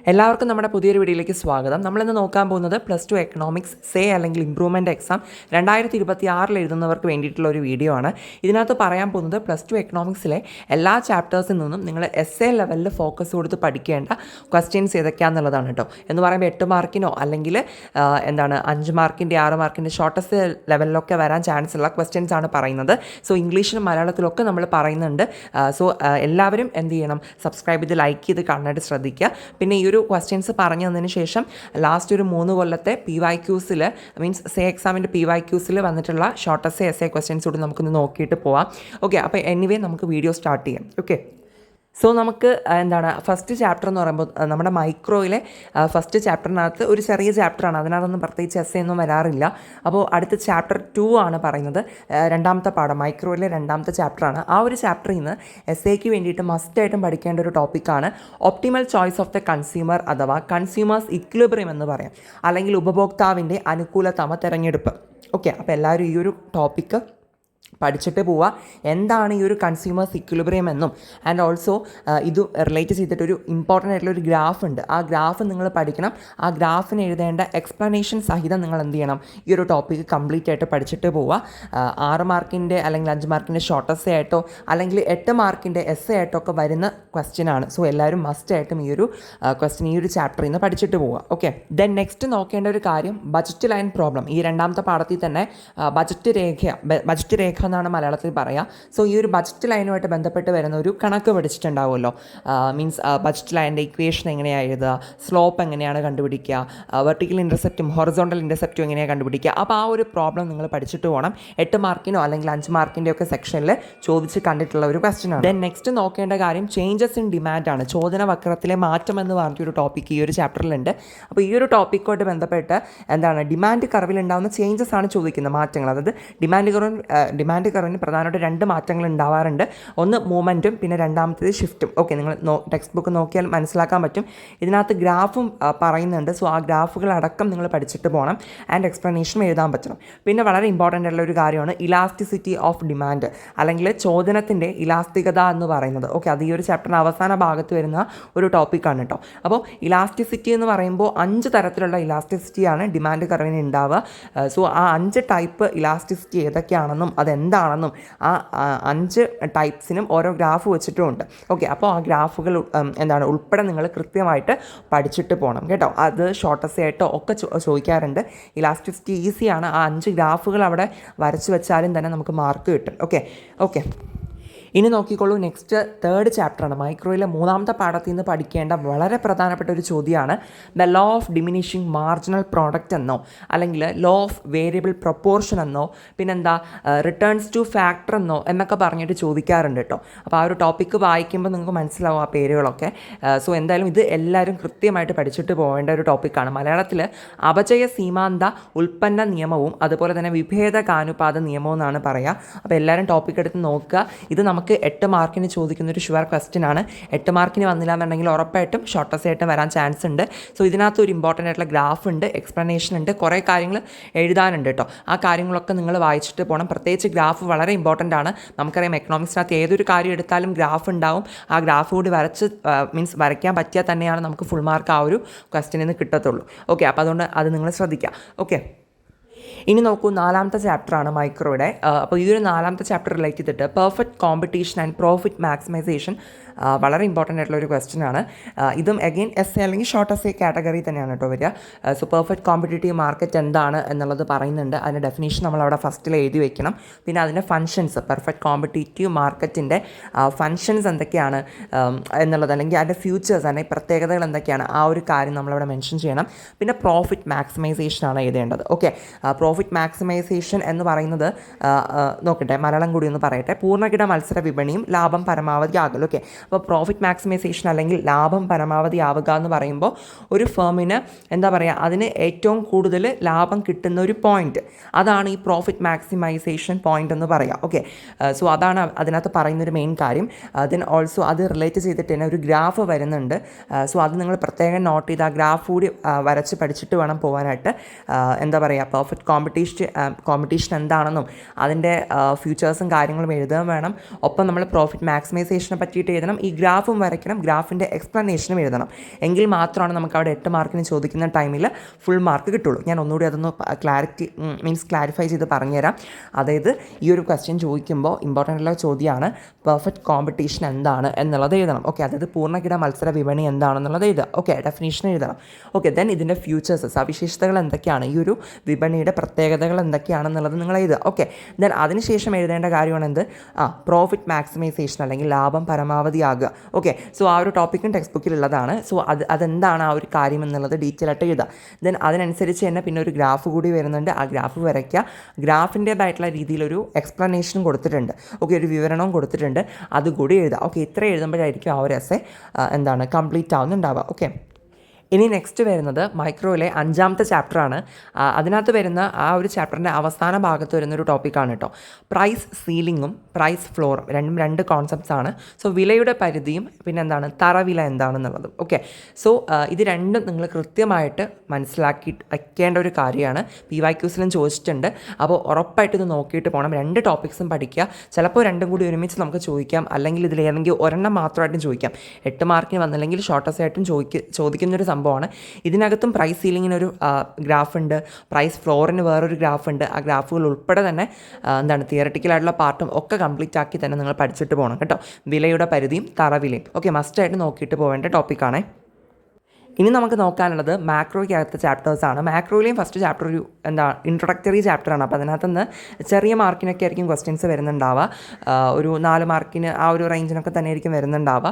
എല്ലാവർക്കും നമ്മുടെ പുതിയൊരു വീഡിയോയിലേക്ക് സ്വാഗതം. നമ്മളിന്ന് നോക്കാൻ പോകുന്നത് +2 എക്കണോമിക്സ് സേ അല്ലെങ്കിൽ ഇംപ്രൂവ്മെൻറ്റ് എക്സാം 2026 എഴുതുന്നവർക്ക് വേണ്ടിയിട്ടുള്ള ഒരു വീഡിയോ ആണ്. ഇതിനകത്ത് പറയാൻ പോകുന്നത് +2 എക്കണോമിക്സിലെ എല്ലാ ചാപ്റ്റേഴ്സിൽ നിന്നും നിങ്ങൾ എസ്എ ലെവലിൽ ഫോക്കസ് കൊടുത്ത് പഠിക്കേണ്ട ക്വസ്റ്റ്യൻസ് ഏതൊക്കെയാണെന്നുള്ളതാണ് കേട്ടോ. എന്ന് പറയുമ്പോൾ 8 മാർക്കിനോ അല്ലെങ്കിൽ 5 മാർക്കിൻ്റെ 6 മാർക്കിൻ്റെ ഷോർട്ടസ്റ്റ് ലെവലിലൊക്കെ വരാൻ ചാൻസ് ഉള്ള ക്വസ്റ്റ്യൻസ് ആണ് പറയുന്നത്. സോ ഇംഗ്ലീഷിലും മലയാളത്തിലൊക്കെ നമ്മൾ പറയുന്നുണ്ട്. എല്ലാവരും എന്ത് ചെയ്യണം, സബ്സ്ക്രൈബ് ചെയ്ത് ലൈക്ക് ചെയ്ത് കാണാനായിട്ട് ശ്രദ്ധിക്കുക. പിന്നെ ഈ ഒരു ക്വസ്റ്റ്യൻസ് പറഞ്ഞു തന്നതിന് ശേഷം ലാസ്റ്റ് ഒരു 3 കൊല്ലത്തെ PYQs മീൻസ് സേ എക്സാമിൻ്റെ PYQs വന്നിട്ടുള്ള ഷോർട്ടസ്റ്റ് എസ്എ ക്വസ്റ്റ്യൻസ് കൂടി നമുക്കൊന്ന് നോക്കിയിട്ട് പോവാം. ഓക്കെ, അപ്പോൾ എനിവേ നമുക്ക് വീഡിയോ സ്റ്റാർട്ട് ചെയ്യാം. ഓക്കെ, സോ നമുക്ക് ഫസ്റ്റ് ചാപ്റ്റർ എന്ന് പറയുമ്പോൾ നമ്മുടെ മൈക്രോയിലെ ഫസ്റ്റ് ചാപ്റ്ററിനകത്ത് ഒരു ചെറിയ ചാപ്റ്ററാണ്, അതിനകത്തൊന്നും പ്രത്യേകിച്ച് എസ്സേ ഒന്നും വരാറില്ല. അപ്പോൾ അടുത്ത ചാപ്റ്റർ 2 ആണ് പറയുന്നത്, രണ്ടാമത്തെ പാഠം മൈക്രോയിലെ രണ്ടാമത്തെ ചാപ്റ്ററാണ്. ആ ഒരു ചാപ്റ്ററിൽ നിന്ന് എസ്സേക്ക് വേണ്ടിയിട്ട് മസ്റ്റായിട്ടും പഠിക്കേണ്ട ഒരു ടോപ്പിക്കാണ് optimal choice of the consumer അഥവാ കൺസ്യൂമേഴ്സ് ഇക്വിലിബ്രിയം എന്ന് പറയാം, അല്ലെങ്കിൽ ഉപഭോക്താവിൻ്റെ അനുകൂലതമ തിരഞ്ഞെടുപ്പ്. ഓക്കെ, അപ്പോൾ എല്ലാവരും ഈ ഒരു ടോപ്പിക്ക് പഠിച്ചിട്ട് പോവുക. എന്താണ് ഈ ഒരു കൺസ്യൂമേഴ്സ് ഇക്വിലിബ്രിയം എന്നും ആൻഡ് ഓൾസോ ഇത് റിലേറ്റ് ചെയ്തിട്ടൊരു ഇമ്പോർട്ടൻ്റ് ആയിട്ടുള്ളൊരു ഗ്രാഫ് ഉണ്ട്. ആ ഗ്രാഫ് നിങ്ങൾ പഠിക്കണം. ആ ഗ്രാഫിന് എഴുതേണ്ട എക്സ്പ്ലനേഷൻ സഹിതം നിങ്ങൾ എന്ത് ചെയ്യണം, ഈ ഒരു ടോപ്പിക്ക് കംപ്ലീറ്റ് ആയിട്ട് പഠിച്ചിട്ട് പോവുക. 6 മാർക്കിൻ്റെ അല്ലെങ്കിൽ 5 മാർക്കിൻ്റെ ഷോർട്ടസ്റ്റ് ആയിട്ടോ അല്ലെങ്കിൽ 8 മാർക്കിൻ്റെ എസ്സേ ആയിട്ടോ ഒക്കെ വരുന്ന ക്വസ്റ്റ്യൻ ആണ്. സോ എല്ലാവരും മസ്റ്റായിട്ടും ഈ ഒരു ക്വസ്റ്റ്യൻ ഈ ഒരു ചാപ്റ്ററിൽ നിന്ന് പഠിച്ചിട്ട് പോവുക. ഓക്കെ, ദെൻ നെക്സ്റ്റ് നോക്കേണ്ട ഒരു കാര്യം ബജറ്റ് ലൈൻ പ്രോബ്ലം. ഈ രണ്ടാമത്തെ പാഠത്തിൽ തന്നെ ബജറ്റ് രേഖ എന്നാണ് മലയാളത്തിൽ പറയുക. സോ ഈ ഒരു ബജറ്റ് ലൈനുമായിട്ട് ബന്ധപ്പെട്ട് വരുന്ന ഒരു കണക്ക് പഠിച്ചിട്ടുണ്ടാവുമല്ലോ. മീൻസ് ബജറ്റ് ലൈനിൻ്റെ ഇക്വേഷൻ എങ്ങനെയാണ് എഴുതുക, സ്ലോപ്പ് എങ്ങനെയാണ് കണ്ടുപിടിക്കുക, വെർട്ടിക്കൽ ഇൻ്റർസെപ്റ്റും ഹൊറിസോണ്ടൽ ഇൻ്റർസെപ്റ്റും എങ്ങനെയാണ് കണ്ടുപിടിക്കുക. അപ്പോൾ ആ ഒരു പ്രോബ്ലം നിങ്ങൾ പഠിച്ചിട്ട് പോകണം. 8 മാർക്കിനോ അല്ലെങ്കിൽ 5 മാർക്കിൻ്റെ ഒക്കെ സെക്ഷനിൽ ചോദിച്ച് കണ്ടിട്ടുള്ള ഒരു ക്വസ്റ്റ്യൻ ആണ്. ദെൻ നെക്സ്റ്റ് നോക്കേണ്ട കാര്യം ചേഞ്ചസ് ഇൻ ഡിമാൻഡ് ആണ്. ചോദന വക്രത്തിലെ മാറ്റം എന്ന് പറഞ്ഞൊരു ടോപ്പിക്ക് ഈ ഒരു ചാപ്റ്ററിലുണ്ട്. അപ്പോൾ ഈ ഒരു ടോപ്പിക്കുമായിട്ട് ബന്ധപ്പെട്ട് ഡിമാൻഡ് കർവിലുണ്ടാകുന്ന ചേഞ്ചസ് ആണ് ചോദിക്കുന്നത്, മാറ്റങ്ങൾ. അതായത് ഡിമാൻഡ് കർവിന് പ്രധാനമായിട്ട് 2 മാറ്റങ്ങൾ ഉണ്ടാവാറുണ്ട്. ഒന്ന് മൂവ്മെൻറ്റും പിന്നെ രണ്ടാമത്തേത് ഷിഫ്റ്റും. ഓക്കെ, നിങ്ങൾ ടെക്സ്റ്റ് ബുക്ക് നോക്കിയാൽ മനസ്സിലാക്കാൻ പറ്റും. ഇതിനകത്ത് ഗ്രാഫും പറയുന്നുണ്ട്. സോ ആ ഗ്രാഫുകളടക്കം നിങ്ങൾ പഠിച്ചിട്ട് പോകണം ആൻഡ് എക്സ്പ്ലനേഷനും എഴുതാൻ പറ്റണം. പിന്നെ വളരെ ഇമ്പോർട്ടൻ്റ് ആയിട്ടുള്ള ഒരു കാര്യമാണ് ഇലാസ്റ്റിസിറ്റി ഓഫ് ഡിമാൻഡ് അല്ലെങ്കിൽ ചോദനത്തിൻ്റെ ഇലാസ്തികത എന്ന് പറയുന്നത്. ഓക്കെ, അത് ഈ ഒരു ചാപ്റ്ററിൻ്റെ അവസാന ഭാഗത്ത് വരുന്ന ഒരു ടോപ്പിക്കാണ് കേട്ടോ. അപ്പോൾ ഇലാസ്റ്റിസിറ്റി എന്ന് പറയുമ്പോൾ 5 തരത്തിലുള്ള ഇലാസ്റ്റിസിറ്റിയാണ് ഡിമാൻഡ് കർവിന് ഉണ്ടാവുക. സോ ആ 5 ടൈപ്പ് ഇലാസ്റ്റിസിറ്റി ഏതൊക്കെയാണെന്നും അതെന്താണെന്നും ആ 5 ടൈപ്സിനും ഓരോ ഗ്രാഫ് വെച്ചിട്ടുമുണ്ട്. ഓക്കെ, അപ്പോൾ ആ ഗ്രാഫുകൾ ഉൾപ്പെടെ നിങ്ങൾ കൃത്യമായിട്ട് പഠിച്ചിട്ട് പോകണം കേട്ടോ. അത് ഷോർട്ടസ്റ്റ് ആയിട്ടോ ഒക്കെ ചോദിക്കാറുണ്ട്. ഇലാസ്റ്റിസിറ്റി ഈസിയാണ്. ആ 5 ഗ്രാഫുകൾ അവിടെ വരച്ച് വെച്ചാലും തന്നെ നമുക്ക് മാർക്ക് കിട്ടും. ഓക്കെ, ഇനി നോക്കിക്കോളൂ. നെക്സ്റ്റ് 3rd ചാപ്റ്ററാണ്. മൈക്രോയിലെ 3ാമത്തെ പാഠത്തിൽ നിന്ന് പഠിക്കേണ്ട വളരെ പ്രധാനപ്പെട്ട ഒരു ചോദ്യമാണ് the law of diminishing marginal product എന്നോ അല്ലെങ്കിൽ ലോ ഓഫ് വേരിയബിൾ പ്രൊപ്പോർഷൻ എന്നോ പിന്നെന്താ റിട്ടേൺസ് ടു ഫാക്ടർ എന്നോ എന്നൊക്കെ പറഞ്ഞിട്ട് ചോദിക്കാറുണ്ട് കേട്ടോ. അപ്പോൾ ആ ഒരു ടോപ്പിക്ക് വായിക്കുമ്പോൾ നിങ്ങൾക്ക് മനസ്സിലാവും ആ പേരുകളൊക്കെ. സോ എന്തായാലും ഇത് എല്ലാവരും കൃത്യമായിട്ട് പഠിച്ചിട്ട് പോകേണ്ട ഒരു ടോപ്പിക്കാണ്. മലയാളത്തിൽ അപചയ സീമാന്ത ഉൽപ്പന്ന നിയമവും അതുപോലെ തന്നെ വിഭേദകാനുപാത നിയമവും എന്നാണ് പറയുക. അപ്പോൾ എല്ലാവരും ടോപ്പിക്ക് എടുത്ത് നോക്കുക. ഇത് നമുക്ക് 8 മാർക്കിന് ചോദിക്കുന്ന ഒരു ഷുവർ ക്വസ്റ്റ്യൻ ആണ്. 8 മാർക്കിന് വന്നില്ല എന്നുണ്ടെങ്കിൽ ഉറപ്പായിട്ടും ഷോർട്ടസ്റ്റ് ആയിട്ട് വരാൻ ചാൻസ് ഉണ്ട്. സോ ഇതിനകത്ത് ഒരു ഇമ്പോർട്ടൻ്റ് ആയിട്ടുള്ള ഗ്രാഫ് ഉണ്ട്, എക്സ്പ്ലനേഷൻ ഉണ്ട്, കുറേ കാര്യങ്ങൾ എഴുതാനുണ്ട് കേട്ടോ. ആ കാര്യങ്ങളൊക്കെ നിങ്ങൾ വായിച്ചിട്ട് പോകണം. പ്രത്യേകിച്ച് ഗ്രാഫ് വളരെ ഇമ്പോർട്ടൻ്റ് ആണ്. നമുക്കറിയാം എക്കണോമിക്സിനകത്ത് ഏതൊരു കാര്യം എടുത്താലും ഗ്രാഫ് ഉണ്ടാവും. ആ ഗ്രാഫ് കൂടി വരയ്ക്കാൻ പറ്റിയാൽ തന്നെയാണ് നമുക്ക് ഫുൾ മാർക്ക് ആ ഒരു ക്വസ്റ്റ്യനിൽ നിന്ന് കിട്ടത്തുള്ളൂ. ഓക്കെ, അപ്പോൾ അതുകൊണ്ട് അത് നിങ്ങൾ ശ്രദ്ധിക്കുക. ഓക്കെ, ഇനി നോക്കൂ, 4ാമത്തെ ചാപ്റ്ററാണ് മൈക്രോയുടെ. അപ്പോൾ ഈ ഒരു 4ാമത്തെ ചാപ്റ്റർ റിലേറ്റ് ചെയ്തിട്ട് perfect competition and profit maximisation വളരെ ഇമ്പോർട്ടൻ്റ് ആയിട്ടുള്ള ഒരു ക്വസ്റ്റ്യൻ ആണ്. ഇതും അഗെയിൻ എസ്സേ അല്ലെങ്കിൽ ഷോർട്ട് എസ്സേ കാറ്റഗറി തന്നെയാണ് കേട്ടോ വരിക. സോ പെർഫെക്റ്റ് കോമ്പറ്റേറ്റീവ് മാർക്കറ്റ് എന്താണ് എന്നുള്ളത് പറയുന്നുണ്ട്. അതിൻ്റെ ഡെഫിനേഷൻ നമ്മളവിടെ ഫസ്റ്റിൽ എഴുതി വെക്കണം. പിന്നെ അതിൻ്റെ ഫങ്ഷൻസ്, പെർഫെക്റ്റ് കോമ്പറ്റേറ്റീവ് മാർക്കറ്റിൻ്റെ ഫങ്ഷൻസ് എന്തൊക്കെയാണ് എന്നുള്ളത്, അല്ലെങ്കിൽ അതിൻ്റെ ഫ്യൂച്ചേഴ്സ് അല്ലെങ്കിൽ പ്രത്യേകതകൾ എന്തൊക്കെയാണ്, ആ ഒരു കാര്യം നമ്മളവിടെ മെൻഷൻ ചെയ്യണം. പിന്നെ പ്രോഫിറ്റ് മാക്സിമൈസേഷനാണ് എഴുതേണ്ടത്. ഓക്കെ, പ്രോഫിറ്റ് മാക്സിമൈസേഷൻ എന്ന് പറയുന്നത് നോക്കട്ടെ, മലയാളം കൂടി ഒന്ന് പറയട്ടെ. പൂർണ്ണകിട മത്സര വിപണിയും ലാഭം പരമാവധി ആകൽ. ഓക്കെ, അപ്പോൾ പ്രോഫിറ്റ് മാക്സിമൈസേഷൻ അല്ലെങ്കിൽ ലാഭം പരമാവധി ആവുക എന്ന് പറയുമ്പോൾ ഒരു ഫേമിന് എന്താ പറയുക, അതിന് ഏറ്റവും കൂടുതൽ ലാഭം കിട്ടുന്ന ഒരു പോയിന്റ്, അതാണ് ഈ പ്രോഫിറ്റ് മാക്സിമൈസേഷൻ പോയിന്റ് എന്ന് പറയുക. ഓക്കെ, സോ അതാണ് അതിനകത്ത് പറയുന്നൊരു മെയിൻ കാര്യം. ദെൻ ഓൾസോ അത് റിലേറ്റ് ചെയ്തിട്ട് തന്നെ ഒരു ഗ്രാഫ് വരുന്നുണ്ട്. സോ അത് നിങ്ങൾ പ്രത്യേകം നോട്ട് ചെയ്ത് ആ ഗ്രാഫ് കൂടി വരച്ച് പഠിച്ചിട്ട് വേണം പോകാനായിട്ട്. എന്താ പറയുക, പെർഫെക്റ്റ് കോമ്പറ്റീഷൻ എന്താണെന്നും അതിൻ്റെ ഫ്യൂച്ചേഴ്സും കാര്യങ്ങളും എഴുതാൻ വേണം. ഒപ്പം നമ്മൾ പ്രോഫിറ്റ് മാക്സിമൈസേഷനെ പറ്റിയിട്ട് എഴുതണം. ചെയ്യണം, ഈ ഗ്രാഫും വരയ്ക്കണം, ഗ്രാഫിൻ്റെ എക്സ്പ്ലനേഷനും എഴുതണം. എങ്കിൽ മാത്രമാണ് നമുക്ക് അവിടെ 8 മാർക്കിന് ചോദിക്കുന്ന ടൈമിൽ ഫുൾ മാർക്ക് കിട്ടുള്ളൂ. ഞാൻ ഒന്നുകൂടി അതൊന്ന് ക്ലാരിഫൈ ചെയ്ത് പറഞ്ഞുതരാം. അതായത് ഈ ഒരു ക്വസ്റ്റ്യൻ ചോദിക്കുമ്പോൾ ഇമ്പോർട്ടൻ്റ് ഉള്ള ചോദ്യമാണ് പെർഫെക്റ്റ് കോമ്പറ്റീഷൻ എന്താണ് എന്നുള്ളത് എഴുതണം. ഓക്കെ, അതായത് പൂർണ്ണകിട മത്സര വിപണി എന്താണെന്നുള്ളത് എഴുതുക. ഓക്കെ, ഡെഫിനേഷൻ എഴുതണം. ഓക്കെ, ദെൻ ഇതിൻ്റെ ഫ്യൂച്ചേഴ്സ്, സവിശേഷതകൾ എന്തൊക്കെയാണ്, ഈ ഒരു വിപണിയുടെ പ്രത്യേകതകൾ എന്തൊക്കെയാണെന്നുള്ളത് നിങ്ങൾ എഴുതുക. ഓക്കെ, ദെൻ അതിനുശേഷം എഴുതേണ്ട കാര്യമാണ് എന്ത്, പ്രോഫിറ്റ് മാക്സിമൈസേഷൻ അല്ലെങ്കിൽ ലാഭം പരമാവധിയാകുക. ഓക്കെ, സോ ആ ഒരു ടോപ്പിക്കും ടെക്സ്റ്റ് ബുക്കിലുള്ളതാണ്. സോ അതെന്താണ് ആ ഒരു കാര്യം എന്നുള്ളത് ഡീറ്റെയിൽ ആയിട്ട് എഴുതുക. ദെൻ അതിനനുസരിച്ച് തന്നെ പിന്നെ ഒരു ഗ്രാഫ് കൂടി വരുന്നുണ്ട്. ആ ഗ്രാഫ് വരയ്ക്കുക. ഗ്രാഫിൻ്റേതായിട്ടുള്ള രീതിയിലൊരു എക്സ്പ്ലനേഷനും കൊടുത്തിട്ടുണ്ട്. ഓക്കെ, ഒരു വിവരണവും കൊടുത്തിട്ടുണ്ട്, അതുകൂടി എഴുതുക. ഓക്കെ, ഇത്ര എഴുതുമ്പോഴായിരിക്കും ആ ഒരു എസ്സേ കംപ്ലീറ്റ് ആവുന്നുണ്ടാവുക. ഓക്കെ, ഇനി നെക്സ്റ്റ് വരുന്നത് മൈക്രോയിലെ 5ാമത്തെ ചാപ്റ്ററാണ്. അതിനകത്ത് വരുന്ന ആ ഒരു ചാപ്റ്ററിൻ്റെ അവസാന ഭാഗത്ത് വരുന്നൊരു ടോപ്പിക്കാണ് കേട്ടോ. പ്രൈസ് സീലിങ്ങും പ്രൈസ് ഫ്ലോറും രണ്ട് കോൺസെപ്റ്റ്സ് ആണ്. സോ വിലയുടെ പരിധിയും പിന്നെ എന്താണ് തറവില എന്താണെന്നുള്ളതും. ഓക്കെ, സോ ഇത് രണ്ടും നിങ്ങൾ കൃത്യമായിട്ട് മനസ്സിലാക്കി വയ്ക്കേണ്ട ഒരു കാര്യമാണ്. PYQസിലും ചോദിച്ചിട്ടുണ്ട്. അപ്പോൾ ഉറപ്പായിട്ട് ഇത് നോക്കിയിട്ട് പോകണം. 2 ടോപ്പിക്സും പഠിക്കുക. ചിലപ്പോൾ രണ്ടും കൂടി ഒരുമിച്ച് നമുക്ക് ചോദിക്കാം, അല്ലെങ്കിൽ ഇതിലേതെങ്കിലും ഒരെണ്ണം മാത്രമായിട്ടും ചോദിക്കാം. 8 മാർക്കിന് വന്നില്ലെങ്കിൽ ഷോർട്ടസ്റ്റ് ആയിട്ടും ചോദിക്കുന്നൊരു സംഭവമാണ്. ഇതിനകത്തും പ്രൈസ് സീലിങ്ങിനൊരു ഗ്രാഫ് ഉണ്ട്, പ്രൈസ് ഫ്ലോറിന് വേറൊരു ഗ്രാഫ് ഉണ്ട്. ആ ഗ്രാഫുകൾ ഉൾപ്പെടെ തന്നെ തിയറട്ടിക്കലായിട്ടുള്ള പാർട്ടും ഒക്കെ കംപ്ലീറ്റ് ആക്കി തന്നെ നിങ്ങൾ പഠിച്ചിട്ട് പോകണം കേട്ടോ. വിലയുടെ പരിധിയും തറവിലയും ഒക്കെ മസ്റ്റായിട്ട് നോക്കിയിട്ട് പോകേണ്ട ടോപ്പിക്കാണേ. ഇനി നമുക്ക് നോക്കാനുള്ളത് മാക്രോയ്ക്കകത്ത് ചാപ്റ്റേഴ്സാണ്. മാക്രോയിലെയും ഫസ്റ്റ് ചാപ്റ്റർ ഒരു ഇൻട്രൊഡക്ടറി ചാപ്റ്ററാണ്. അപ്പോൾ അതിനകത്തുനിന്ന് ചെറിയ മാർക്കിനൊക്കെ ആയിരിക്കും ക്വസ്റ്റ്യൻസ് വരുന്നുണ്ടാവുക. ഒരു 4 മാർക്കിന് ആ ഒരു റേഞ്ചിനൊക്കെ തന്നെ ആയിരിക്കും വരുന്നുണ്ടാവുക.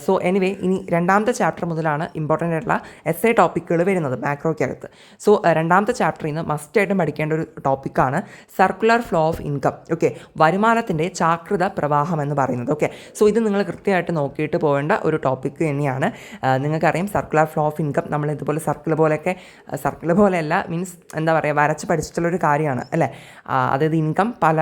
സോ എനിവേ, ഇനി 2ാമത്തെ ചാപ്റ്റർ മുതലാണ് ഇമ്പോർട്ടൻ്റ് ആയിട്ടുള്ള എസ്സേ ടോപ്പിക്കുകൾ വരുന്നത് മാക്രോയ്ക്കകത്ത്. സോ 2ാമത്തെ ചാപ്റ്ററിൽ നിന്ന് മസ്റ്റായിട്ടും പഠിക്കേണ്ട ഒരു ടോപ്പിക്കാണ് circular flow of income. Okay, വരുമാനത്തിൻ്റെ ചാക്രിക പ്രവാഹം എന്ന് പറയുന്നത്. ഓക്കെ, സോ ഇത് നിങ്ങൾ കൃത്യമായിട്ട് നോക്കിയിട്ട് പോകേണ്ട ഒരു ടോപ്പിക്ക് തന്നെയാണ്. നിങ്ങൾക്കറിയാം സർക്കുലർ ഫ്ലോ ഓഫ് ഇൻകം നമ്മൾ ഇതുപോലെ സർക്കിൾ പോലെയല്ല, മീൻസ് എന്താ പറയുക, വരച്ച് പഠിച്ചിട്ടുള്ളൊരു കാര്യമാണ് അല്ലേ. അതായത് ഇൻകം പല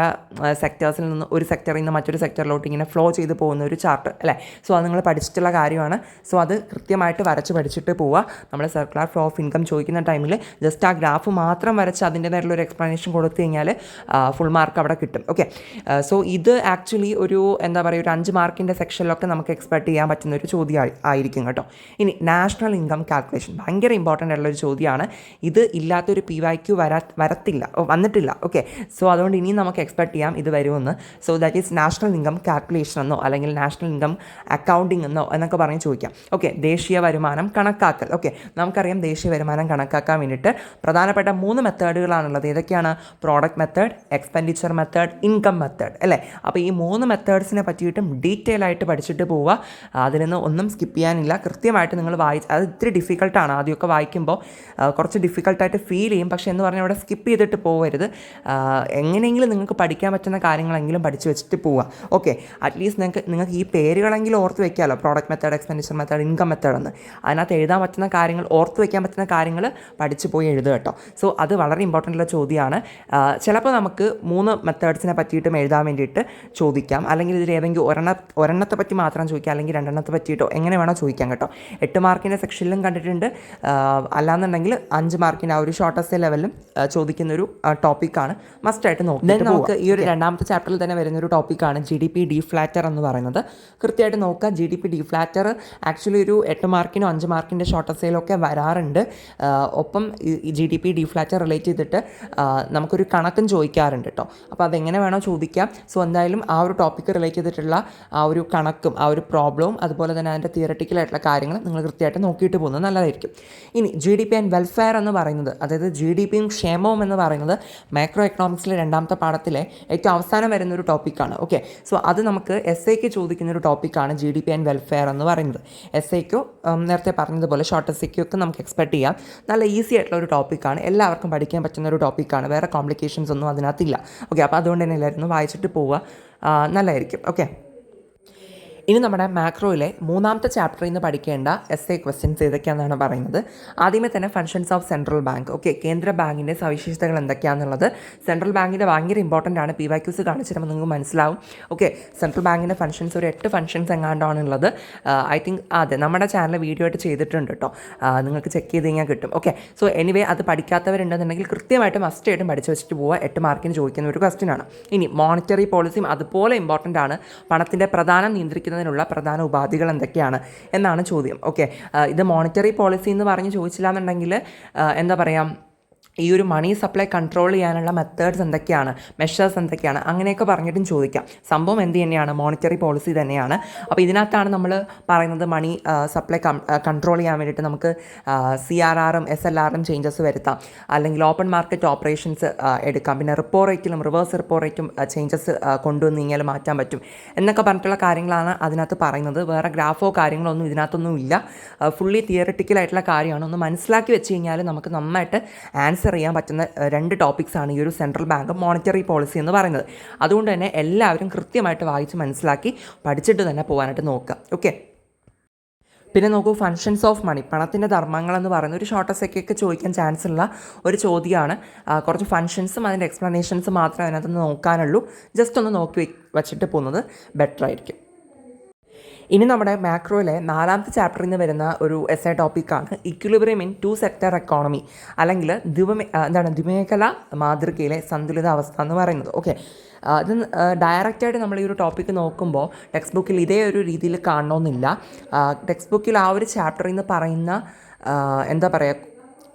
സെക്ടേഴ്സിൽ നിന്ന് ഒരു സെക്ടറിൽ നിന്ന് മറ്റൊരു സെക്ടറിലോട്ട് ഇങ്ങനെ ഫ്ലോ ചെയ്ത് പോകുന്ന ഒരു ചാർട്ട് അല്ലേ. സോ അത് നിങ്ങൾ പഠിച്ചിട്ടുള്ള കാര്യമാണ്. സോ അത് കൃത്യമായിട്ട് വരച്ച് പഠിച്ചിട്ട് പോവുക. നമ്മൾ സർക്കുലർ ഫ്ലോ ഓഫ് ഇൻകം ചോദിക്കുന്ന ടൈമിൽ ജസ്റ്റ് ആ ഗ്രാഫ് മാത്രം വരച്ച് അതിൻ്റേതായിട്ടുള്ള ഒരു എക്സ്പ്ലനേഷൻ കൊടുത്തു കഴിഞ്ഞാൽ ഫുൾ മാർക്ക് അവിടെ കിട്ടും. ഓക്കെ, സോ ഇത് ആക്ച്വലി ഒരു എന്താ പറയുക, ഒരു 5 മാർക്കിൻ്റെ സെക്ഷനിലൊക്കെ നമുക്ക് എക്സ്പെക്ട് ചെയ്യാൻ പറ്റുന്ന ഒരു ചോദ്യം ആയിരിക്കും കേട്ടോ. ഇനി നാഷണൽ ഇൻകം കാൽക്കുലേഷൻ ഭയങ്കര ഇമ്പോർട്ടൻ്റ് ആയിട്ടുള്ളൊരു ചോദ്യമാണ്. ഇത് ഇല്ലാത്തൊരു PYQ വന്നിട്ടില്ല. ഓക്കെ, സോ അതുകൊണ്ട് ഇനിയും നമുക്ക് എക്സ്പെക്ട് ചെയ്യാം ഇത് വരുമെന്ന്. So that is national income calculation എന്നോ അല്ലെങ്കിൽ നാഷണൽ ഇൻകം അക്കൗണ്ടിങ് എന്നൊക്കെ പറഞ്ഞ് ചോദിക്കാം. ഓക്കെ, ദേശീയ വരുമാനം കണക്കാക്കൽ. ഓക്കെ, നമുക്കറിയാം ദേശീയ വരുമാനം കണക്കാക്കാൻ വേണ്ടിയിട്ട് പ്രധാനപ്പെട്ട 3 മെത്തേഡുകളാണുള്ളത്. ഏതൊക്കെയാണ്? Product method, expenditure method, income method അല്ലേ. അപ്പോൾ ഈ 3 മെത്തേഡ്സിനെ പറ്റിയിട്ടും ഡീറ്റെയിൽ ആയിട്ട് പഠിച്ചിട്ട് പോവുക. അതിൽ നിന്ന് ഒന്നും സ്കിപ്പ് ചെയ്യാനില്ല. കൃത്യമായിട്ട് നിങ്ങൾ അത് ഇത്തിരി ഡിഫിക്കൽട്ടാണ്. ആദ്യമൊക്കെ വായിക്കുമ്പോൾ കുറച്ച് ഡിഫിക്കൽട്ടായിട്ട് ഫീൽ ചെയ്യും. പക്ഷേ എന്ന് പറഞ്ഞാൽ അവിടെ സ്കിപ്പ് ചെയ്തിട്ട് പോകരുത്. എങ്ങനെയെങ്കിലും നിങ്ങൾക്ക് പഠിക്കാൻ പറ്റുന്ന കാര്യങ്ങളെങ്കിലും പഠിച്ച് വെച്ചിട്ട് പോവുക. ഓക്കെ, അറ്റ്ലീസ്റ്റ് നിങ്ങൾക്ക് ഈ പേരുകളെങ്കിലും ഓർത്ത് വയ്ക്കാമല്ലോ. Product method, expenditure method, income method എന്ന്. അതിനകത്ത് എഴുതാൻ പറ്റുന്ന കാര്യങ്ങൾ, ഓർത്ത് വയ്ക്കാൻ പറ്റുന്ന കാര്യങ്ങൾ പഠിച്ച് പോയി എഴുതുക കേട്ടോ. സോ അത് വളരെ ഇമ്പോർട്ടൻ്റ് ഉള്ള ചോദ്യമാണ്. ചിലപ്പോൾ നമുക്ക് 3 മെത്തേഡ്സിനെ പറ്റിയിട്ടും എഴുതാൻ വേണ്ടിയിട്ട് ചോദിക്കാം. അല്ലെങ്കിൽ ഇതിൽ ഏതെങ്കിലും ഒരെണ്ണത്തെ പറ്റി മാത്രം ചോദിക്കാം, അല്ലെങ്കിൽ 2 പറ്റിയിട്ടോ എങ്ങനെ വേണോ ചോദിക്കാം കേട്ടോ. 8 മാർക്കിൻ്റെ സെക്ഷനിലും കണ്ടിട്ടുണ്ട്. അല്ലാന്നുണ്ടെങ്കിൽ 5 മാർക്കിന് ആ ഒരു ഷോർട്ടസ്റ്റ് ലെവലിലും ചോദിക്കുന്നൊരു ടോപ്പിക്കാണ്. മസ്റ്റായിട്ട് നോക്കിയിട്ട് നമുക്ക് ഈ ഒരു 2ാമത്തെ ചാപ്റ്ററിൽ തന്നെ വരുന്നൊരു ടോപ്പിക്കാണ് GDP ഡീഫ്ലാറ്റർ എന്ന് പറയുന്നത്. കൃത്യമായിട്ട് നോക്കുക. GDP ഡീഫ്ലാറ്റർ ആക്ച്വലി ഒരു 8 മാർക്കിനോ 5 മാർക്കിൻ്റെ ഷോർട്ടസ്റ്റയിലൊക്കെ വരാറുണ്ട്. ഒപ്പം ഈ GDP ഡീഫ്ലാറ്റർ റിലേറ്റ് ചെയ്തിട്ട് നമുക്കൊരു കണക്കും ചോദിക്കാറുണ്ട് കേട്ടോ. അപ്പോൾ അതെങ്ങനെ വേണോ ചോദിക്കാം. സോ എന്തായാലും ആ ഒരു ടോപ്പിക്ക് റിലേറ്റ് ചെയ്തിട്ടുള്ള ആ ഒരു കണക്കും ആ ഒരു പ്രോബ്ലവും അതുപോലെ തന്നെ അതിൻ്റെ തിയറട്ടിക്കലായിട്ടുള്ള കാര്യങ്ങൾ നിങ്ങൾ കൃത്യമായിട്ട് നോക്കിയിട്ട് പോകുന്നത് നല്ലതായിരിക്കും. ഇനി GDP ആൻഡ് വെൽഫെയർ എന്ന് പറയുന്നത്, അതായത് GDPയും ക്ഷേമവും എന്ന് പറയുന്നത് മാക്രോ എക്കണോമിക്സിലെ 2ാമത്തെ പാഠത്തിലെ ഏറ്റവും അവസാനം വരുന്നൊരു ടോപ്പിക്കാണ്. ഓക്കെ, സോ അത് നമുക്ക് എസ്സേക്ക് ചോദിക്കുന്നൊരു ടോപ്പിക്കാണ് GDP ആൻഡ് വെൽഫെയർ എന്ന് പറയുന്നത്. എസ്സേക്കോ നേരത്തെ പറഞ്ഞതുപോലെ ഷോർട്ട് എസ്സേക്കോ ഒക്കെ നമുക്ക് എക്സ്പെക്ട് ചെയ്യാം. നല്ല ഈസി ആയിട്ടുള്ള ഒരു ടോപ്പിക്കാണ്. എല്ലാവർക്കും പഠിക്കാൻ പറ്റുന്ന ഒരു ടോപ്പിക്കാണ്. വേറെ കോംപ്ലിക്കേഷൻസ് ഒന്നും അതിനകത്തില്ല. ഓക്കെ, അപ്പോൾ അതുകൊണ്ട് തന്നെ എല്ലാവരും വായിച്ചിട്ട് പോവുക, നല്ലതായിരിക്കും. ഓക്കെ, ഇനി നമ്മുടെ മാക്രോയിലെ 3ാമത്തെ ചാപ്റ്ററിൽ നിന്ന് പഠിക്കേണ്ട എസ്സേ ക്വസ്റ്റ്യൻസ് ഏതൊക്കെയാണെന്നാണ് പറയുന്നത്. ആദ്യമേ തന്നെ functions of central bank. Okay, കേന്ദ്ര ബാങ്കിൻ്റെ സവിശേഷതകൾ എന്തൊക്കെയാണെന്നുള്ളത്. സെൻട്രൽ ബാങ്കിൻ്റെ ഭയങ്കര ഇമ്പോർട്ടൻ്റ് ആണ്. PYQs കാണിച്ചിരുമ്പോൾ നിങ്ങൾക്ക് മനസ്സിലാവും. ഓക്കെ, സെൻട്രൽ ബാങ്കിൻ്റെ ഫങ്ഷൻസ് ഒരു 8 ഫങ്ഷൻസ് എങ്ങാണ്ടാണുള്ളത്. ഐ തിങ്ക് അതെ, നമ്മുടെ ചാനൽ വീഡിയോ ആയിട്ട് ചെയ്തിട്ടുണ്ട് കേട്ടോ. നിങ്ങൾക്ക് ചെക്ക് ചെയ്ത് കഴിഞ്ഞാൽ കിട്ടും. ഓക്കെ, സോ എനിവേ അത് പഠിക്കാത്തവരുണ്ടെന്നുണ്ടെങ്കിൽ കൃത്യമായിട്ട് മസ്റ്റായിട്ടും പഠിച്ച് വെച്ചിട്ട് പോവുക. 8 മാർക്കിന് ചോദിക്കുന്ന ഒരു ക്വസ്റ്റ്യനാണ്. ഇനി മോണിറ്ററി പോളിസിയും അതുപോലെ ഇമ്പോർട്ടൻ്റ് ആണ്. പണത്തിൻ്റെ പ്രധാനം നിയന്ത്രിക്കുന്ന വരുന്നതിനുള്ള പ്രധാന ഉപാധികൾ എന്തൊക്കെയാണ് എന്നാണ് ചോദ്യം. ഓക്കെ, ഇത് മോണിറ്ററി പോളിസി എന്ന് പറഞ്ഞ് ചോദിച്ചില്ല എന്നുണ്ടെങ്കിൽ എന്താ പറയുക, ഈ ഒരു മണി സപ്ലൈ കൺട്രോൾ ചെയ്യാനുള്ള മെത്തേഡ്സ് എന്തൊക്കെയാണ്, മെഷേഴ്സ് എന്തൊക്കെയാണ്, അങ്ങനെയൊക്കെ പറഞ്ഞിട്ടും ചോദിക്കാം. സംഭവം എന്ത് തന്നെയാണ്, മോണിറ്ററി പോളിസി തന്നെയാണ്. അപ്പോൾ ഇതിനകത്താണ് നമ്മൾ പറയുന്നത് മണി സപ്ലൈ കൺട്രോൾ ചെയ്യാൻ വേണ്ടിയിട്ട് നമുക്ക് CRRും SLRും ചേഞ്ചസ് വരുത്താം, അല്ലെങ്കിൽ ഓപ്പൺ മാർക്കറ്റ് ഓപ്പറേഷൻസ് എടുക്കാം, പിന്നെ റിപ്പോ റേറ്റിലും റിവേഴ്സ് റിപ്പോ റേറ്റും ചേഞ്ചസ് കൊണ്ടുവന്ന് കഴിഞ്ഞാൽ മാറ്റാൻ പറ്റും എന്നൊക്കെ പറഞ്ഞിട്ടുള്ള കാര്യങ്ങളാണ് അതിനകത്ത് പറയുന്നത്. വേറെ ഗ്രാഫോ കാര്യങ്ങളോ ഒന്നും ഇതിനകത്തൊന്നും ഇല്ല. ഫുള്ളി തിയറിറ്റിക്കലായിട്ടുള്ള കാര്യമാണ്. ഒന്ന് മനസ്സിലാക്കി വെച്ച് കഴിഞ്ഞാൽ നമുക്ക് നന്നായിട്ട് ആൻസർ ചെയ്യാൻ പറ്റുന്ന 2 ടോപ്പിക്സാണ് ഈ ഒരു സെൻട്രൽ ബാങ്ക് മോണിറ്ററി പോളിസി എന്ന് പറയുന്നത്. അതുകൊണ്ട് തന്നെ എല്ലാവരും കൃത്യമായിട്ട് വായിച്ച് മനസ്സിലാക്കി പഠിച്ചിട്ട് തന്നെ പോകാനായിട്ട് നോക്കുക. ഓക്കെ, പിന്നെ നോക്കൂ, ഫങ്ഷൻസ് ഓഫ് മണി, പണത്തിൻ്റെ ധർമ്മങ്ങളെന്ന് പറയുന്ന ഒരു ഷോർട്ട് എസ്സേയൊക്കെ ചോദിക്കാൻ ചാൻസ് ഉള്ള ഒരു ചോദ്യമാണ്. കുറച്ച് ഫങ്ഷൻസും അതിൻ്റെ എക്സ്പ്ലനേഷൻസ് മാത്രമേ അതിനകത്ത് നോക്കാനുള്ളൂ. ജസ്റ്റ് ഒന്ന് നോക്കി വച്ചിട്ട് പോകുന്നത് ബെറ്റർ ആയിരിക്കും. ഇനി നമ്മുടെ മാക്രോയിലെ 4ാമത്തെ ചാപ്റ്ററിൽ നിന്ന് വരുന്ന ഒരു എസ്സേ ടോപ്പിക്കാണ് ഇക്വിലിബ്രിയം ഇൻ 2 സെക്ടർ എക്കോണമി, അല്ലെങ്കിൽ ദ്വിമേഖല മാതൃകയിലെ സന്തുലിത അവസ്ഥ എന്ന് പറയുന്നത്. ഓക്കെ, ഇത് ഡയറക്റ്റായിട്ട് നമ്മൾ ഈ ഒരു ടോപ്പിക്ക് നോക്കുമ്പോൾ ടെക്സ്റ്റ് ബുക്കിൽ ഇതേ ഒരു രീതിയിൽ കാണണമെന്നില്ല. ടെക്സ്റ്റ് ബുക്കിൽ ആ ഒരു ചാപ്റ്ററിൽ നിന്ന് പറയുന്ന എന്താ പറയുക,